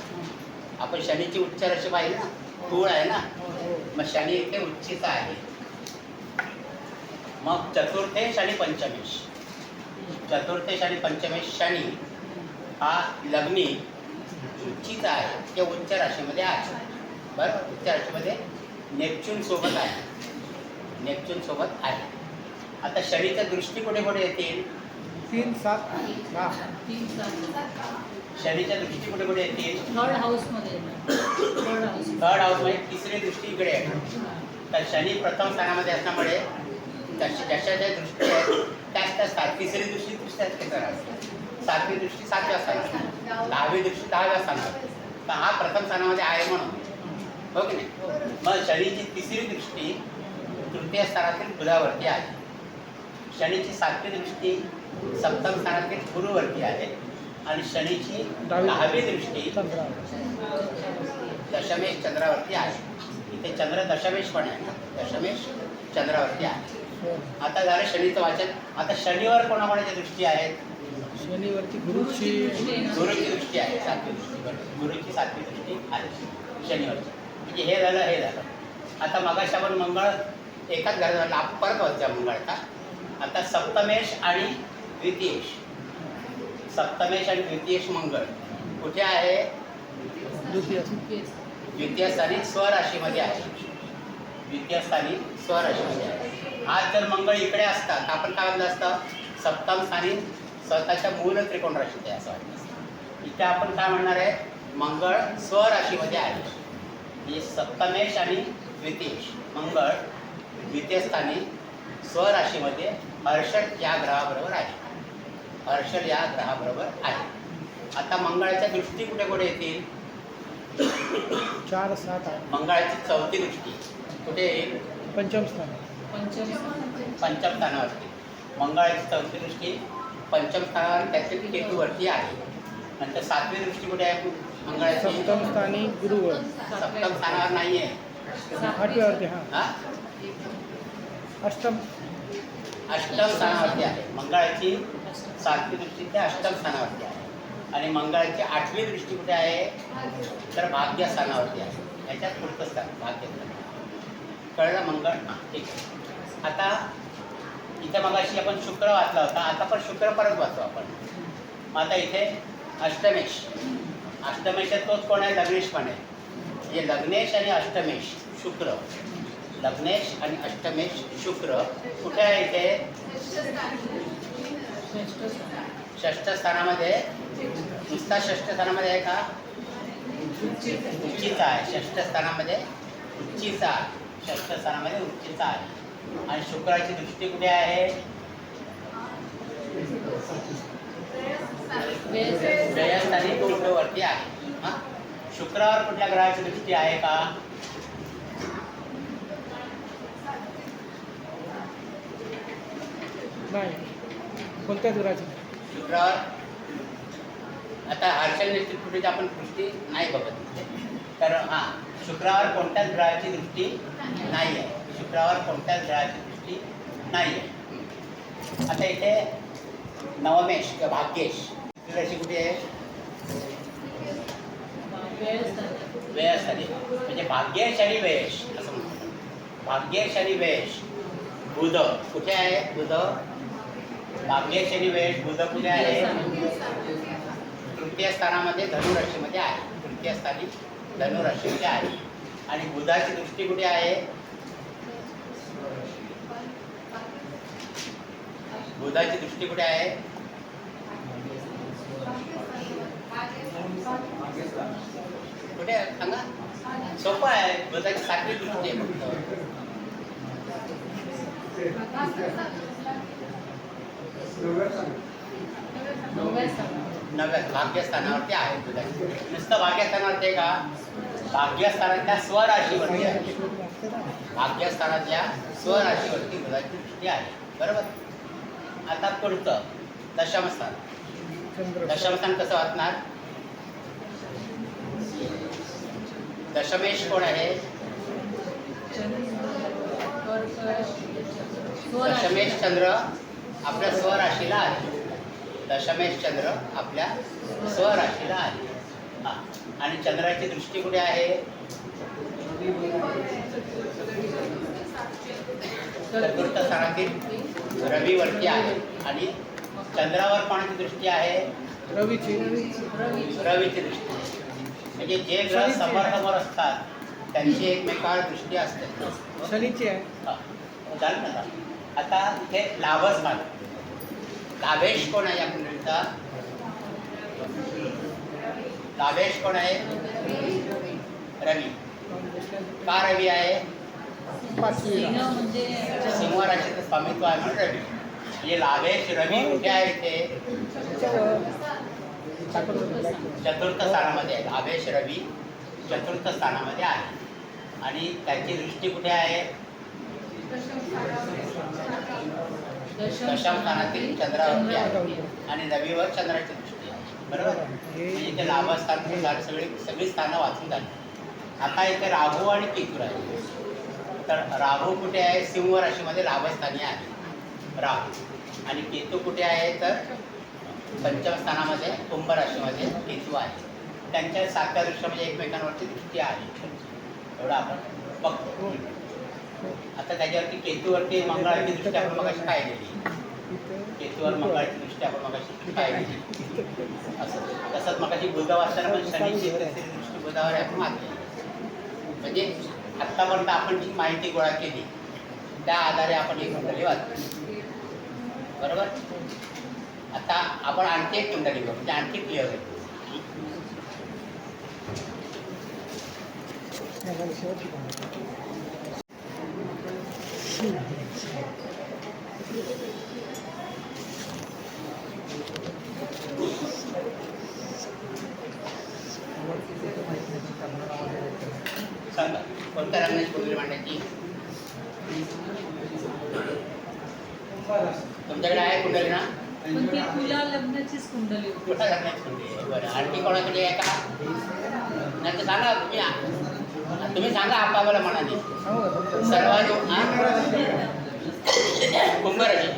आपण शनीची उच्च राशी पाहिली ना, तूळ आहे ना. मग शनी इथे उच्चीचा आहे. मग चतुर्थेश आणि पंचमेश. चतुर्थेश आणि पंचमेश शनी हा लग्नी उच्चीचा आहे, ते उच्च राशीमध्ये आहे. बरोबर, उच्च राशीमध्ये नेपच्यून सोबत आहे. नेपच्यून सोबत आहे. आता शनीच्या दृष्टी कुठे कुठे येतील? 3, 7, 10. 3, 7. शनीच्या दृष्टी कुठे कुठे येतील? थर्ड हाऊसमध्ये येणार. थर्ड हाऊसमध्ये तिसरी दृष्टी इकडे आहे. तर शनी प्रथम स्थानामध्ये असल्यामुळे ज्याच्या ज्या दृष्टी आहेत त्याच स्थान. तिसरी दृष्टी दुसऱ्या क्षेत्रात असते, 7वी दृष्टी 7व्या स्थानात, 10वी दृष्टी 10व्या स्थानात. तर हा प्रथम स्थानामध्ये आहे म्हणून, हो की नाही? मग शनीची तिसरी दृष्टी तृतीय स्थानातील बुधावरती आहे. शनीची 7वी दृष्टी सप्तम स्थानातील गुरुवरती आहे आणि शनीची 10वी दृष्टी दशमेश चंद्रावरती आहे. इथे चंद्र दशमेश पण आहे, दशमेश चंद्रावरती आहे. आता झालं शनीचं वाचन. आता शनिवार कोणाकोणाच्या दृष्टी आहेत? शनिवरती गुरुची गुरुची दृष्टी आहे, 7वी दृष्टी. गुरुची 7वी दृष्टी आहे शनिवारची. म्हणजे हे झालं, हे झालं. आता मगाशी आपण मंगळ एकाच घरात झालं, आपण परत वाचूया मंगळाचा. आता सप्तमेश आणि द्वितीयेश. सप्तमेश आणि द्वितीयेश मंगळ कुठे आहे? द्वितीय. द्वितीय स्थानी स्वराशीमध्ये आहे. द्वितीय स्थानी स्वराशीमध्ये आहे. आज जर मंगळ इकडे असतात आपण काय म्हणलं असतं? सप्तम स्थानी स्वतःच्या मूल त्रिकोण राशीत आहे असं वाटतं असतं. इथे आपण काय म्हणणार आहे? मंगळ स्वराशीमध्ये आहे. म्हणजे सप्तमेश आणि द्वितीयेश मंगळ द्वितीय स्थानी स्वराशीमध्ये हर्षद या ग्रहाबरोबर आहे. हर्षद या ग्रहाबरोबर आहे. आता मंगळाच्या दृष्टी कुठे कुठे येतील? 4, 7, 8. मंगळाची 4थी दृष्टी कुठे येईल? पंचम स्थान. पंचम स्थानावरती. मंगळाची 4थी दृष्टी पंचम स्थानावर त्यातील केतूवरती आहे. नंतर 7वी दृष्टी कुठे आहे मंगळाची? सप्तम स्थानी गुरुवर. सप्तम स्थानावर नाही आहे. 8व्यावरती. हां. हा? अष्टम स्थानावरती आहे. मंगळाची 7वी दृष्टी ते अष्टम स्थानावरती आहे. आणि मंगळाची 8वी दृष्टी कुठे आहे? तर भाग्यस्थानावरती आहे. याच्यात पुढचं स्थान भाग्यस्थान. कळलं मंगळ? हां, ठीक आहे. आता इथे मगाशी आपण शुक्र वाचला होता, आता पण शुक्र परत वाचू आपण. मग आता इथे अष्टमेश. अष्टमेशात तोच कोण आहे? लग्नेश पण आहे. म्हणजे लग्नेश आणि अष्टमेश शुक्र. लग्नेश आणि अष्टमेश शुक्र कुठे आहे? इथे षष्ठ स्थानामध्ये. नुसता षष्ठ स्थानामध्ये आहे का? उच्चीचा आहे. षष्ठ स्थानामध्ये उच्चीचा आहे. षष्ठ स्थानामध्ये उच्चीचा आहे. आणि शुक्राची दृष्टी कुठे आहे? व्ययस्थानी शुक्रवरती आहे. हां, शुक्रावर कुठल्या ग्रहाची दृष्टी आहे का? नाही. कोणत्याच ग्रहाची? शुक्रावर आता हर्षल निश्चित कुठेची आपण दृष्टी नाही बघत तिथे. तर हां, शुक्रावर कोणत्याच ग्रहाची दृष्टी नाही आहे. शुक्रावर कोणत्याच ग्रहाची दृष्टी नाही आहे. आता इथे नवमेश किंवा भाग्येश राशी कुठे आहे? व्ययस्थानी. म्हणजे भाग्येश आणि व्ययेश असं म्हणतो. भाग्येश आणि व्ययेश. बुध कुठे आहे? बुध. भाग्येश आणि व्ययेश बुध कुठे आहे? तृतीय स्थानामध्ये धनुराशीमध्ये आहे. तृतीय स्थानी धनुराशीमध्ये आहे. आणि बुधाची दृष्टी कुठे आहे? बुधाची दृष्टी कुठे आहे? कुठे आहे सांगा? सोपं आहे. बुधाची 7वी दृष्टी आहे फक्त. नव्या भाग्यस्थानावरती आहे बुधाची. नुसतं भाग्यस्थानावरती आहे का? भाग्यस्थानातल्या स्वराशीवरती आहे. भाग्यस्थानातल्या स्वराशीवरती बुधाची दृष्टी आहे. बरोबर. आता पुढचं दशमस्थान. दशमस्थान कसं वाचणार? दशमेश कोण आहे? दशमेश चंद्र आपल्या स्वराशीला आहे. दशमेश चंद्र आपल्या स्वराशीला आहे. हां, आणि चंद्राची दृष्टी कुठे आहे? चतुर्थ स्थानातील रवीवरती आहे. आणि चंद्रावर कोणाची दृष्टी आहे? रवीची. रवीची दृष्टी. म्हणजे जे ग्रह समोर असतात त्यांची एकमेकावर दृष्टी असते. शनीची आहे. हां, झालं ना. आता इथे लाभस्थान. लाभेश कोण आहे या कुंडलीचा? लाभेश कोण आहे? रवी. का रवी आहे? सिंह म्हणजे सिंह राशीचं स्वामित्व आहे म्हणून रवी. म्हणजे लाभेश रवी कुठे आहे इथे? चतुर्थ स्थानामध्ये आहे. लाभेश रवी चतुर्थ स्थानामध्ये आहे आणि त्याची दृष्टी कुठे आहे? दशम स्थानातील चंद्रावरती आहे आणि रवीवर चंद्राची दृष्टी आहे. बरोबर. म्हणजे इथे लाभस्थान सगळी स्थानं वाचून झाली. आता इथे राहू आणि केतू आहे. तर राहू कुठे आहे? सिंह राशीमध्ये लाभस्थानी आहे राहू. आणि केतू कुठे आहे? तर पंचम स्थानामध्ये कुंभ राशीमध्ये केतू आहे. त्यांच्या सातव्या दृष्टी म्हणजे एकमेकांवरची दृष्टी आहे. एवढं आपण बघतो. आता त्याच्यावरती केतूवरती मंगळाची दृष्टी आपण मगाशी पाहिलेली. केतूवर मंगळाची दृष्टी आपण मगाशी पाहिलेली. असं तसंच मगाशी बुधा वाचताना पण शनीची दृष्टी बुधावर आपण मारली. म्हणजे आत्तापर्यंत आपण जी माहिती गोळा केली त्या आधारे आपण एक कुंडली वाचतो. बरोबर. आता आपण आणखी एक कुंडली घेऊ म्हणजे आणखी क्लिअर होईल. सांगा कोणत्या रंगाची कुंडली मांडायची? तुमच्याकडे आहे कुंडली ना? पण ती तुला लग्नाचीच कुंडली होती. कुठल्या रंगाची कुंडली आहे? बरं. आणखी कोणाकडे आहे का? नाही तर सांगा तुम्ही सांगा आपापल्या मनाने. सर्वांनी कुंभ राशी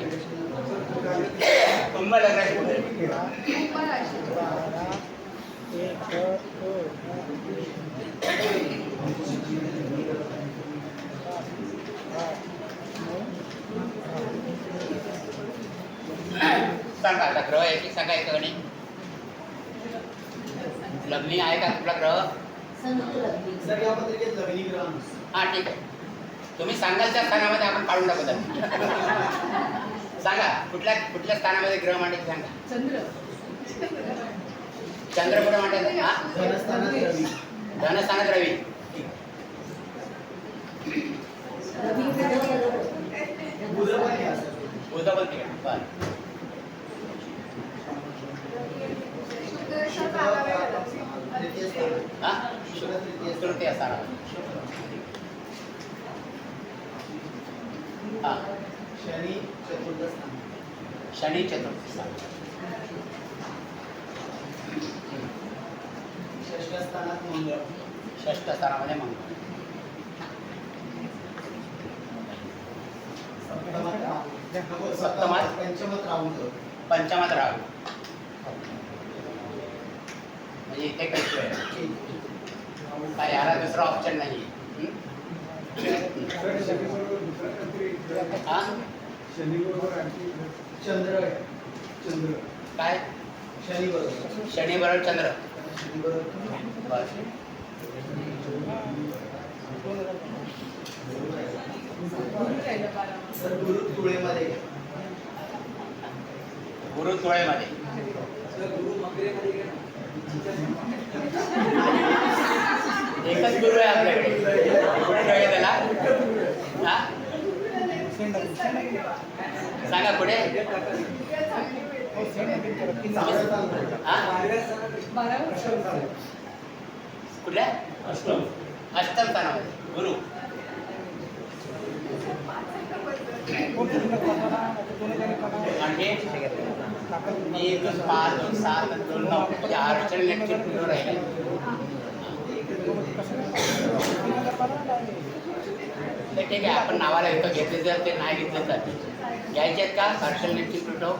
कुंभ लग्नाची कुंडली. सांगा आता ग्रह आहे की सांगा एकाकडे लग्नी आहे का कुठला ग्रह? सर या पत्रिकेत लग्नी ग्रह हां ठीक आहे. तुम्ही सांगाल त्या स्थानामध्ये आपण काढून टाकू त्याला. सांगा कुठल्या स्थानामध्ये ग्रह मांडायचे सांगा. चंद्र चंद्र कुठे मांडायचं? हा धनस्थानात रवी. धनस्थानात रवी. बुध पण आहे असं. बुध पण तिकडे. बरं. तृतीय स्थान. हा शुक्र तृतीय स्थान. तृतीय स्थानात. हा शनी चतुर्थ स्थान. शनी चतुर्थ स्थान. षष्ठ स्थानात मंगळ. षष्ठ स्थानामध्ये मंगळ. सप्तमात पंचमात राहून पंचमात राहू. म्हणजे इथे केतू आहे. काय याला दुसरा ऑप्शन नाही. हा चंद्र आहे. चंद्र काय? शनी बरोबर. शनी बरोबर चंद्र. शनी बरोबर. बस. सर गुरु तुळेमध्ये. गुरु तुळेमध्ये. सर गुरु मकरेमध्ये. एकच गुरु आहे आपल्याकडे. कुठे ठेवूया त्याला? हा सांगा पुढे. हा कुठल्या? अष्टम स्थानामध्ये गुरु. म्हणजे 1 5 7 2 9 म्हणजे 8 लेक्चर राहिले. ठीक आहे. आपण नावाला इथं घेतले जर ते नाही घेतले तर घ्यायचे आहेत का? हर्षल लेक्चर प्लुटो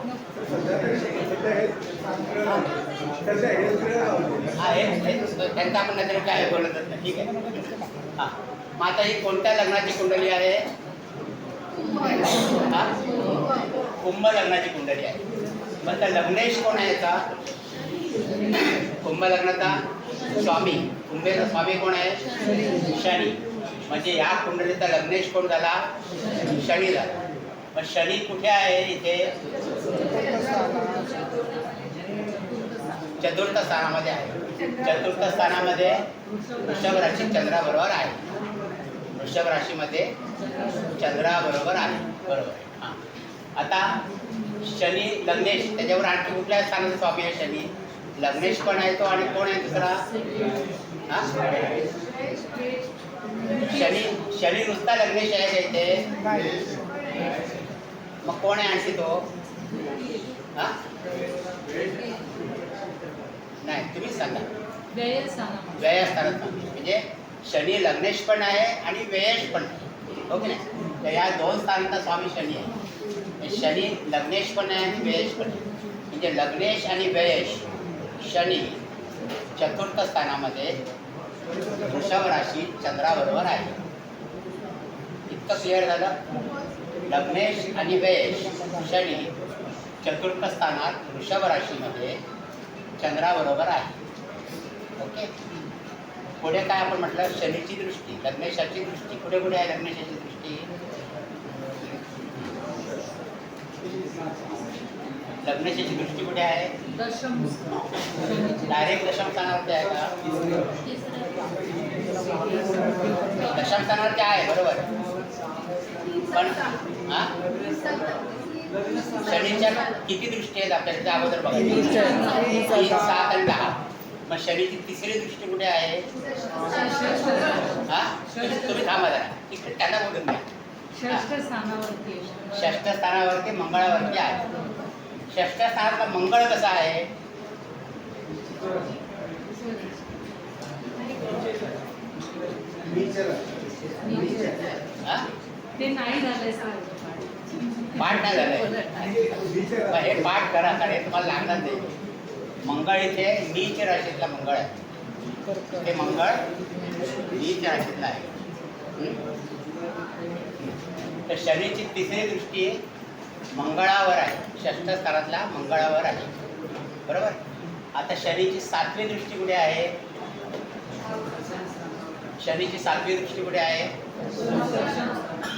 आहे त्यांचा आपण नंतर काय बोलतच नाही. ठीक आहे. हां मग आता ही कोणत्या लग्नाची कुंडली आहे? हा कुंभ लग्नाची कुंडली आहे. मग त्या लग्नेश कोण आहे याचा? कुंभ लग्नाचा स्वामी. कुंभेचा स्वामी कोण आहे? शनी. म्हणजे या कुंडलीचा लग्नेश कोण झाला? शनी झाला. मग शनी कुठे आहे? इथे चतुर्थ स्थानामध्ये आहे. चतुर्थ स्थानामध्ये वृषभ राशी चंद्राबरोबर आहे. वृषभ राशीमध्ये चंद्राबरोबर आहे. बरोबर आहे. हां. आता शनी लग्नेश, त्याच्यावर आणखी कुठल्या स्थानाचा स्वामी आहे शनी? लग्नेश पण आहे तो, आणि कोण आहे दुसरा? हां, शनी नुसता लग्नेश आहे का इथे? मग कोण आहे आणखी तो? हां, नाही, तुम्हीच सांगा. व्ययस्थानामध्ये. व्ययस्थानात म्हणजे शनी लग्नेश पण आहे आणि व्ययश पण आहे, हो की नाही? तर या दोन स्थानांचा स्वामी शनी आहे. शनी लग्नेश पण आहे आणि व्ययश पण आहे. म्हणजे लग्नेश आणि व्ययश शनी चतुर्थ स्थानामध्ये वृषभ राशी चंद्राबरोबर आहे. इतकं क्लिअर झालं? लग्नेश आणि व्ययश शनी चतुर्थ स्थानात वृषभ राशीमध्ये चंद्राबरोबर आहे. ओके. पुढे काय आपण म्हटलं? शनीची दृष्टी, लग्नेशाची दृष्टी. कुठे कुठे आहे लग्नेशाची दृष्टी? लग्नेशाची दृष्टी कुठे आहे? दशम. डायरेक्ट दशम स्थानावरती आहे का? दशम स्थानावरती आहे, बरोबर. पण हां, शनीच्या किती दृष्टी आहेत आपल्याला त्या अगोदर बघायचं. 3, 7 आणि 10. मग शनीची तिसरी दृष्टी कुठे आहे? हां, तुम्ही थांबा जरा, तिकडे त्यांना बोलून द्या. षष्ठ स्थानावरती. षष्ठ स्थानावरती मंगळावरती आहे. षष्ठ स्थानातला मंगळ कसा आहे? हां, ते नाही झालंय सर. पाठ नाही झालंय. मग हे पाठ करा, कारण हे तुम्हाला लागणार नाही. मंगळ इथे नीच राशीतला मंगळ आहे. ते मंगळ नीच राशीतला आहे. तर शनीची तिसरी दृष्टी मंगळावर आहे. षष्ठ स्थानातल्या मंगळावर आहे, बरोबर. आता शनीची सातवी दृष्टी कुठे आहे? शनीची सातवी दृष्टी कुठे आहे?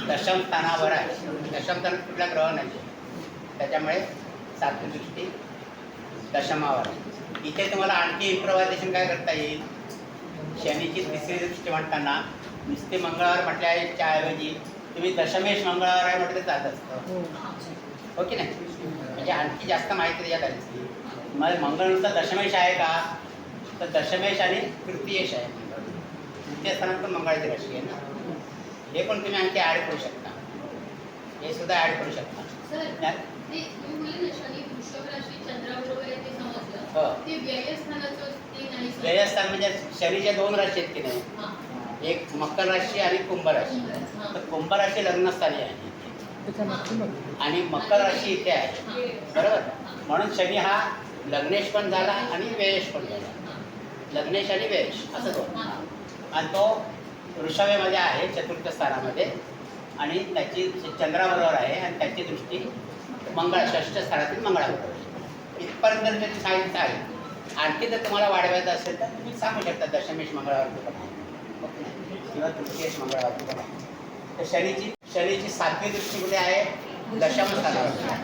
दशम स्थानावर आहे. दशम स्थानात कुठला ग्रह नाही, त्याच्यामुळे सातवी दृष्टी दशमावर आहे. इथे तुम्हाला आणखी इम्प्रोव्हायझेशन काय करता येईल? शनीची तिसरी दृष्टी म्हणताना नुसते मंगळावर म्हटल्याच्या ऐवजी तुम्ही दशमेश मंगळावर आहे म्हटलं चालत असतं, हो की नाही? म्हणजे आणखी जास्त माहिती त्याच्यात आली. मग मंगळ नुसता दशमेश आहे का? तर दशमेश आणि तृतीयेश आहे. तृतीय स्थानात पण मंगळाची राशी आहे ना. हे पण तुम्ही आणखी ॲड करू शकता. हे सुद्धा ॲड करू शकता. हो. व्ययस्थान म्हणजे शनीच्या 2 राशी आहेत की नाही? एक मकर राशी आणि कुंभ राशी. तर कुंभ राशी लग्नस्थानी आहे आणि मकर राशी इथे आहे, बरोबर. म्हणून शनी हा लग्नेश पण झाला आणि व्ययश पण झाला. लग्नेश आणि व्ययश असं तो. आणि तो वृषभेमध्ये आहे चतुर्थ स्थानामध्ये, आणि त्याची चंद्राबरोबर आहे, आणि त्याची दृष्टी मंगळ षष्ठ स्थानातील मंगळाबरोबर आहे. इथपर्यंत त्याची सायन्स आहे. आणखी जर तुम्हाला वाढवायचं असेल तर तुम्ही सांगू शकता दशमेश मंगळावरती पण आहे, ओके, किंवा तृतीयेश मंगळावरती पण आहे. तर शनीची सातवी दृष्टी कुठे आहे? दशम स्थानावरती आहे.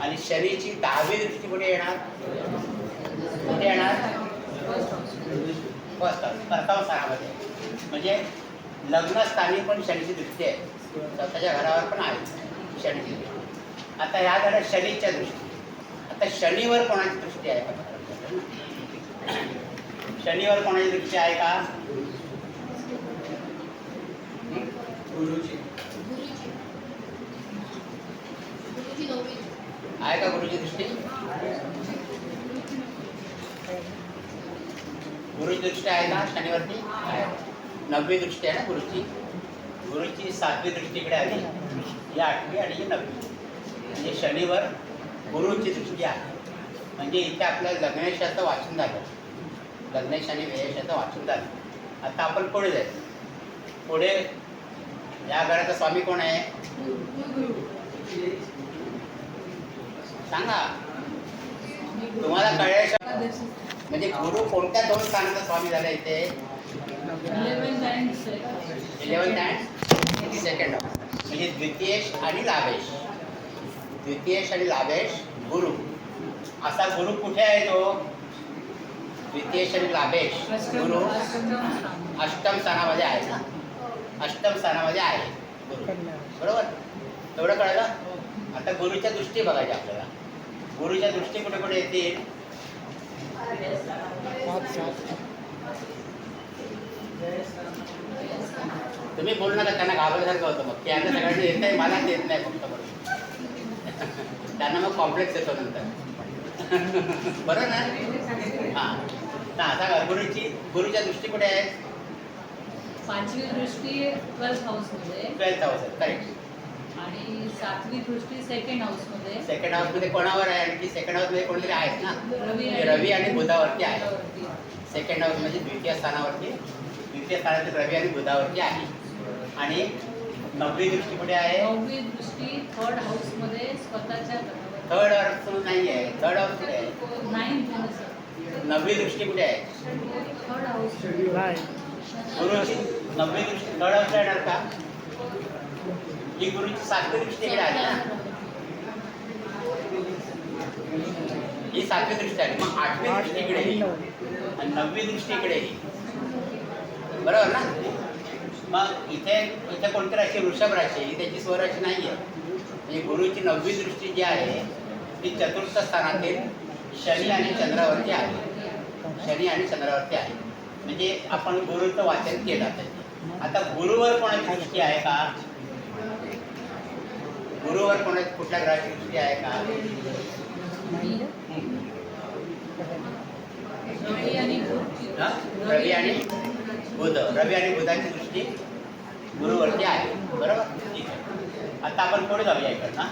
आणि शनीची 10वी दृष्टी कुठे येणार? कुठे येणार? प्रथम स्थानामध्ये. म्हणजे लग्नस्थानी पण शनीची दृष्टी आहे, स्वतःच्या घरावर पण आहे शनीची दृष्टी. आता ह्या झाल्या शनीच्या दृष्टी. आता शनीवर कोणाची दृष्टी आहे का? शनीवर कोणाची दृष्टी आहे का? आहे का गुरुची दृष्टी? गुरुची दृष्टी आहे का शनिवरती? आहे. 9वी दृष्टी आहे ना गुरुची. गुरुची 7वी दृष्टी इकडे आली, ही 8वी आणि ही 9वी. म्हणजे शनिवर गुरुची दृष्टी आहे. म्हणजे इथे आपलं लग्नेशाचं वाचन झालं. लग्नेश आणि व्ययशाचं वाचन झालं. आता आपण पुढे जायचं. पुढे या घराचा स्वामी कोण आहे? सांगा, तुम्हाला कळल्याशिवाय. म्हणजे गुरु कोणत्या 2 स्थानाचा स्वामी झाला इथे? 11th and 2nd. म्हणजे द्वितीयेश आणि लाभेश. द्वितीयेश आणि लाभेश गुरु. असा गुरु कुठे आहे तो? द्वितीय शनी लाभेश गुरु अष्टम स्थानामध्ये आहे ना, अष्टम स्थानामध्ये आहे गुरु, कन्या. बरोबर. एवढं कळलं. आता गुरुच्या दृष्टी बघायच्या आपल्याला. गुरुच्या दृष्टी कुठे कुठे येतील? 5, 7. तुम्ही बोलू नका, त्यांना घाबरल्यासारखं होतं मग. त्यांना सगळ्यांना येत नाही, मलाच येत नाही फक्त म्हणून. त्यांना मग कॉम्प्लेक्स येतो नंतर. बरोबर ना? हां. तर आता गुरुच्या दृष्टी कुठे आहेत? 5वी दृष्टी 12th हाऊसमध्ये 12th हाऊस करेक्ट. आणि 7वी दृष्टी 2nd हाऊसमध्ये. सेकंड हाऊसमध्ये कोणावर आहे? आणखी सेकंड हाऊसमध्ये कोणतरी आहेत ना, रवी ते रवी आणि बुधावरती आहे. बुधावरती. सेकंड हाऊस म्हणजे द्वितीय स्थानावरती, द्वितीय स्थानातील रवी आणि बुधावरती आहे. आणि 9वी दृष्टी कुठे आहे? 9वी दृष्टी 3rd हाऊसमध्ये स्वतःच्या घरावर. थर्ड हाऊस नाही आहे. थर्ड हाऊस कुठे आहे? 9th house. 9वी दृष्टी कुठे आहे? 3rd house. नाही. गुरुची 9वी दृष्टी थर्ड हाऊसला येणार का? ही गुरुची 7वी दृष्टी इकडे आली ना, ही 7वी दृष्टी आली. मग 8वी दृष्टी इकडे येईल आणि 9वी दृष्टी इकडे येईल, बरोबर ना. मग इथे कोणती राशी? वृषभ राशी. ही त्याची स्वराशी नाही आहे. म्हणजे गुरुची 9वी दृष्टी जी आहे ती चतुर्थ स्थानातील शनी आणि चंद्रावरती आहे. शनी आणि चंद्रावरती आहे. म्हणजे आपण गुरुचं वाचन केलं आता. आता गुरुवर कोणाची दृष्टी आहे का? गुरुवर कुठल्या ग्रहाची दृष्टी आहे का? रवी आणि बुध. हा? रवी आणि बुध. रवी आणि बुधाची दृष्टी गुरुवरती आहे, बरोबर. ठीक आहे. आता आपण पुढे जाऊया इकडं ना.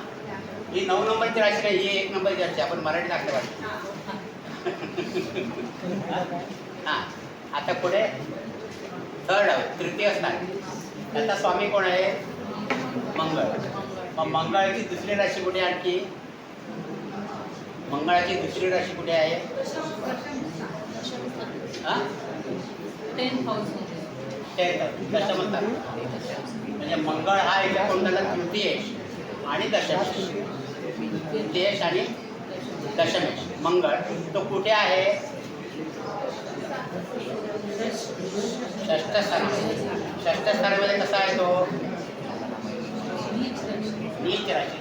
ही 9 नंबरची राशी नाही, ही 1 नंबरची राशी. आपण मराठी दाखले वाटते. हां. आता पुढे थर्ड हाऊस, तृतीय स्थान. त्याचा स्वामी कोण आहे? मंगळ. मग मंगळाची दुसरी राशी कुठे? आणखी मंगळाची दुसरी राशी कुठे आहे? हां? 10th हाऊसमध्ये. दशम स्थान. म्हणजे मंगळ हा याच्या कोणत्याला? तृतीयेश आणि दशमेश. तृतीयेश आणि दशमेश. मंगळ तो कुठे आहे? षष्ठ स्थानामध्ये. षष्ठ स्थानामध्ये कसा आहे तो? नीच राशी.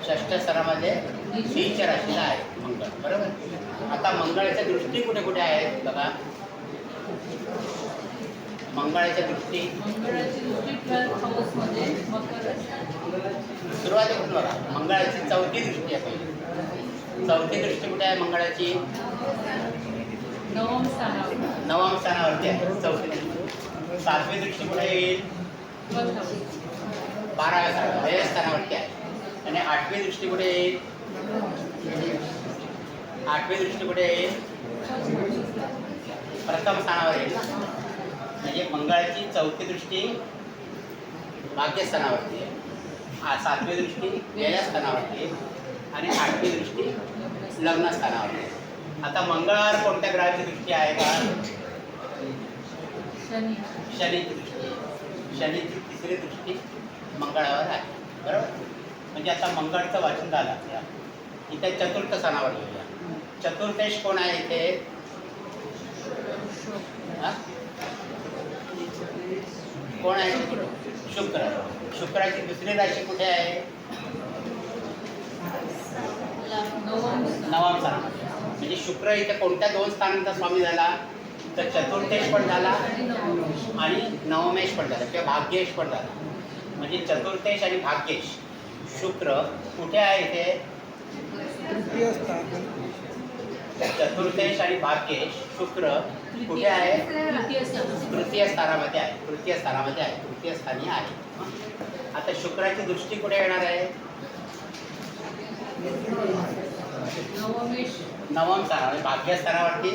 षष्ठ स्थानामध्ये नीच राशीला आहे मंगळ, बरोबर. आता मंगळाच्या दृष्टी कुठे कुठे आहेत बघा. मंगळाच्या दृष्टी मंगळाची दृष्टी 12th हाऊसमध्ये मकर राशी. सुरुवातीपासून बघा. मंगळाची 4थी दृष्टी आहे पहिली. 4थी दृष्टी कुठे आहे मंगळाची? 9th स्थानावर. 9व्या स्थानावरती आहे 4थी दृष्टी. 7वी दृष्टी कुठे येईल? 12th house. 12व्या स्थानावर, 12व्या स्थानावरती आहे. आणि 8वी दृष्टी कुठे येईल? 8वी दृष्टी कुठे येईल? प्रथम स्थानावर येईल ना. म्हणजे मंगळाची 4थी दृष्टी भाग्यस्थानावरती आहे. 7वी दृष्टी व्ययस्थानावरती आहे आणि 8वी दृष्टी लग्नस्थानावरती आहे. आता मंगळावर कोणत्या ग्रहाची दृष्टी आहे का? शनी. शनीची दृष्टी. शनीची तिसरी दृष्टी मंगळावर आहे, बरोबर. म्हणजे आता मंगळचं वाचन झालं आपल्या. इथे चतुर्थ स्थानावर घेऊया. चतुर्थेश कोण आहे इथे? हा? कोण आहे? शुक्र. शुक्राची दुसरी राशी कुठे आहे? 9व्या स्थानामध्ये. म्हणजे शुक्र इथे कोणत्या 2 स्थानांचा स्वामी झाला? तर चतुर्थेश पण झाला आणि नवमेश पण झाला किंवा भाग्येश पण झाला. म्हणजे चतुर्थेश आणि भाग्येश शुक्र कुठे आहे इथे? तृतीय स्थान. चतुर्थेश आणि भाग्येश शुक्र कुठे आहे? तृतीय स्थान. तृतीय स्थानामध्ये आहे. तृतीय स्थानामध्ये आहे. तृतीय स्थानी आहे. आता शुक्राची दृष्टी कुठे येणार आहे? नवमेश. 9व्या स्थानावर, भाग्यस्थानावरती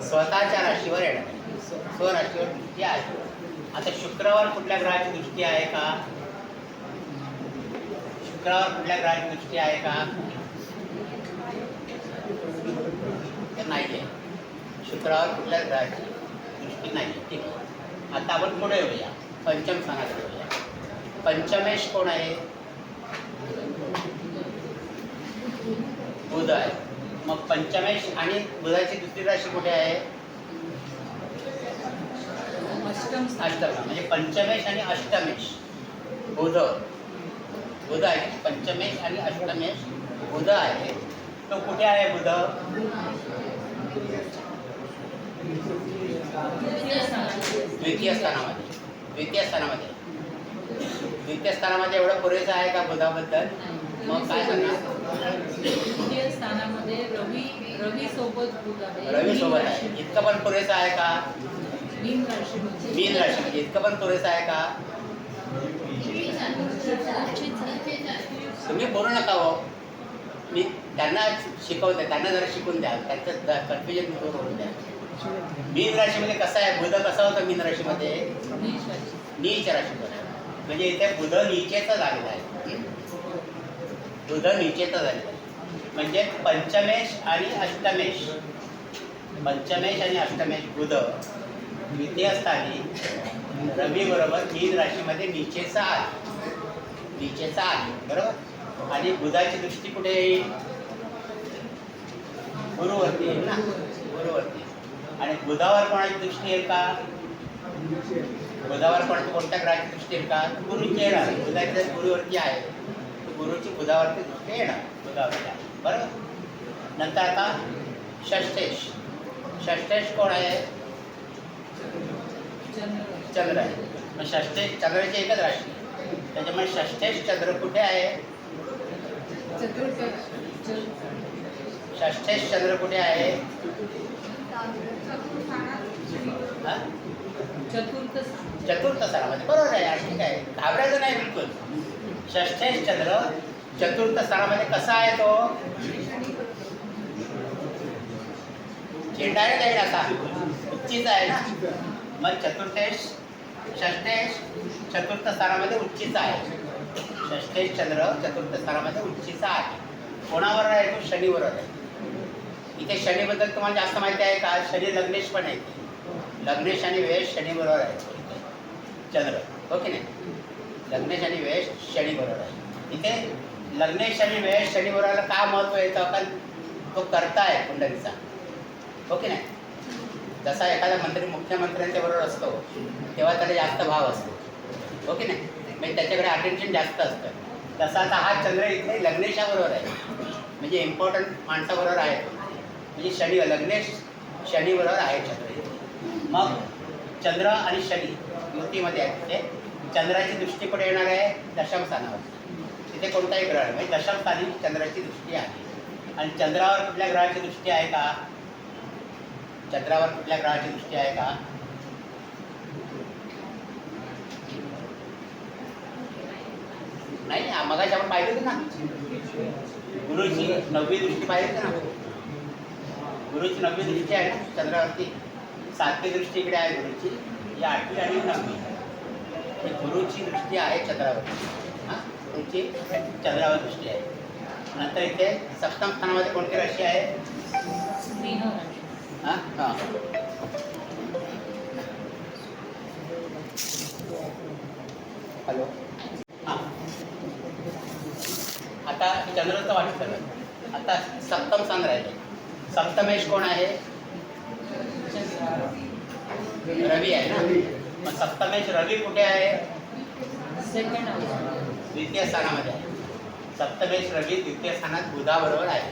स्वतःच्या राशीवर येणार आहे. स्वराशीवर दृष्टी आहे. आता शुक्रावर कुठल्या ग्रहाची दृष्टी आहे का? शुक्रावर कुठल्या ग्रहाची दृष्टी आहे का? नाही आहे. शुक्रावर कुठल्या ग्रहाची दृष्टी नाही आहे. ठीक आहे. आता आपण पुढे येऊया. पंचम स्थानाकडे येऊया. पंचमेश कोण आहे? बुध आहे. मग पंचमेश आणि बुधाची दुसरी राशी कुठे आहे? अष्टम स्थान. अष्टम म्हणजे पंचमेश आणि अष्टमेश. बुध बुध आहे, पंचमेश आणि अष्टमेश बुध आहे. तो कुठे आहे बुध? द्वितीय स्थानामध्ये. द्वितीय स्थानामध्ये. द्वितीय स्थानामध्ये एवढं पुरेसं आहे का बुधाबद्दल? मग काय सांगणार? द्वितीय स्थानामध्ये रवी सोबत बुध आहे. रवी सोबत आहे, इतकं पण पुरेसं आहे का? मीन राशीमध्ये. मीन राशीमध्ये इतकं पण पुरेसं आहे का? तुम्ही बोलू नका हो, मी त्यांना शिकवते, त्यांना जरा शिकून द्या, त्यांचं कन्फ्युजन दूर होऊन द्या. मीन राशीमध्ये कसं आहे, बुध कसा होता मीन राशीमध्ये? नीच राशी. नीच राशीमध्ये. म्हणजे इथे बुध नीचेचा झालेला आहे. बुध नीचेचा झालेला आहे. म्हणजे पंचमेश आणि अष्टमेश. पंचमेश आणि अष्टमेश बुध द्वितीय स्थानी रवी बरोबर मीन राशीमध्ये नीचेचा आहे. नीचेचा आहे, बरोबर. आणि बुधाची दृष्टी कुठे येईल? गुरुवरती येईल ना, गुरुवरती. आणि बुधावर कोणाची दृष्टी येईल का? बुधावर कोणत्या ग्रहाची दृष्टी येईल का? गुरुची येणार. बुधाची जर गुरुवरती आहे तर गुरुची बुधावरती दृष्टी येणार, बुधावरती आहे, बरोबर. नंतर आता षष्ठेश. षष्ठेश कोण आहे? चंद्र आहे. मग षष्ठेश चंद्राची एकच राशी, त्याच्यामुळे षष्ठेश चंद्र कुठे आहे? षष्ठेश चंद्र कुठे आहे? हा? चतुर्थ स्थानामध्ये. बरोबर आहे, ठीक आहे, घाबरायचं नाही बिलकुल. षष्ठेश चंद्र चतुर्थ स्थानामध्ये कसा आहे तो? झेंडा आहे काही असा उच्चीचा आहे ना. मग चतुर्थेश षष्ठेश चतुर्थ स्थानामध्ये उच्चीचा आहे. षष्ठेश चंद्र चतुर्थ स्थानामध्ये उच्चीचा आहे. कोणावर आहे तो? शनीबरोबर आहे. इथे शनीबद्दल तुम्हाला जास्त माहिती आहे का? शनी लग्नेश पण आहे. लग्नेश आणि वेश शनीबरोबर आहे चंद्र, हो की नाही? लग्नेश आणि वेश शनीबरोबर आहे. इथे लग्नेश आणि वेश शनीबरोबर का महत्त्व येतं? कारण तो कर्ता आहे कुंडलीचा, हो की नाही? जसा एखादा मंत्री मुख्यमंत्र्यांच्या बरोबर असतो तेव्हा त्याला जास्त भाव असतो, हो की नाही? म्हणजे त्याच्याकडे अटेन्शन जास्त असतं. तसा आता हा चंद्र इथे लग्नेशाबरोबर आहे, म्हणजे इम्पॉर्टंट माणसाबरोबर आहे. म्हणजे शनी लग्नेश शनीबरोबर आहे चंद्र. मग चंद्र आणि शनी युतीमध्ये आहे. तिथे चंद्राची दृष्टी कुठे येणार आहे? दशम स्थानावर. तिथे कोणताही ग्रह आहे, म्हणजे दशम स्थानी चंद्राची दृष्टी आहे. आणि चंद्रावर कुठल्या ग्रहाची दृष्टी आहे का? चंद्रावर कुठल्या ग्रहाची दृष्टी आहे का? नाही, मगाशी आपण पाहिली होती ना, गुरुची 9वी दृष्टी पाहिली होती ना. गुरुची 9वी दृष्टी आहे ना चंद्रावरती. 7वी दृष्टी इकडे आहे गुरुची, ही 8वी आणि 9वी. ही गुरुची दृष्टी आहे चंद्रावरती. हां, गुरुची चंद्रावर दृष्टी आहे. नंतर इथे सप्तम स्थानामध्ये कोणती राशी आहे? मीन राशी. हां हां, हॅलो. हां, आता चंद्राचं वाटत सगळं. आता सप्तम स्थान राहिले. सप्तमेश कोण आहे? रवी आहे ना. मग सप्तमेश रवी कुठे आहे? Second house. द्वितीय स्थानामध्ये आहे. सप्तमेश रवी द्वितीय स्थानात बुधाबरोबर आहे.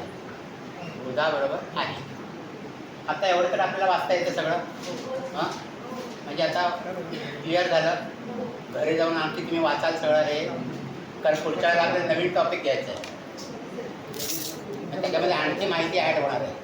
बुधाबरोबर आहे. आता एवढं तर आपल्याला वाचता येतं सगळं. हां, म्हणजे आता क्लिअर झालं. घरी जाऊन आणखी तुम्ही वाचाल सगळं हे, कारण पुढच्या वेळेला आपल्याला नवीन टॉपिक घ्यायचं आहे. त्याच्यामध्ये आणखी माहिती ॲड होणार आहे.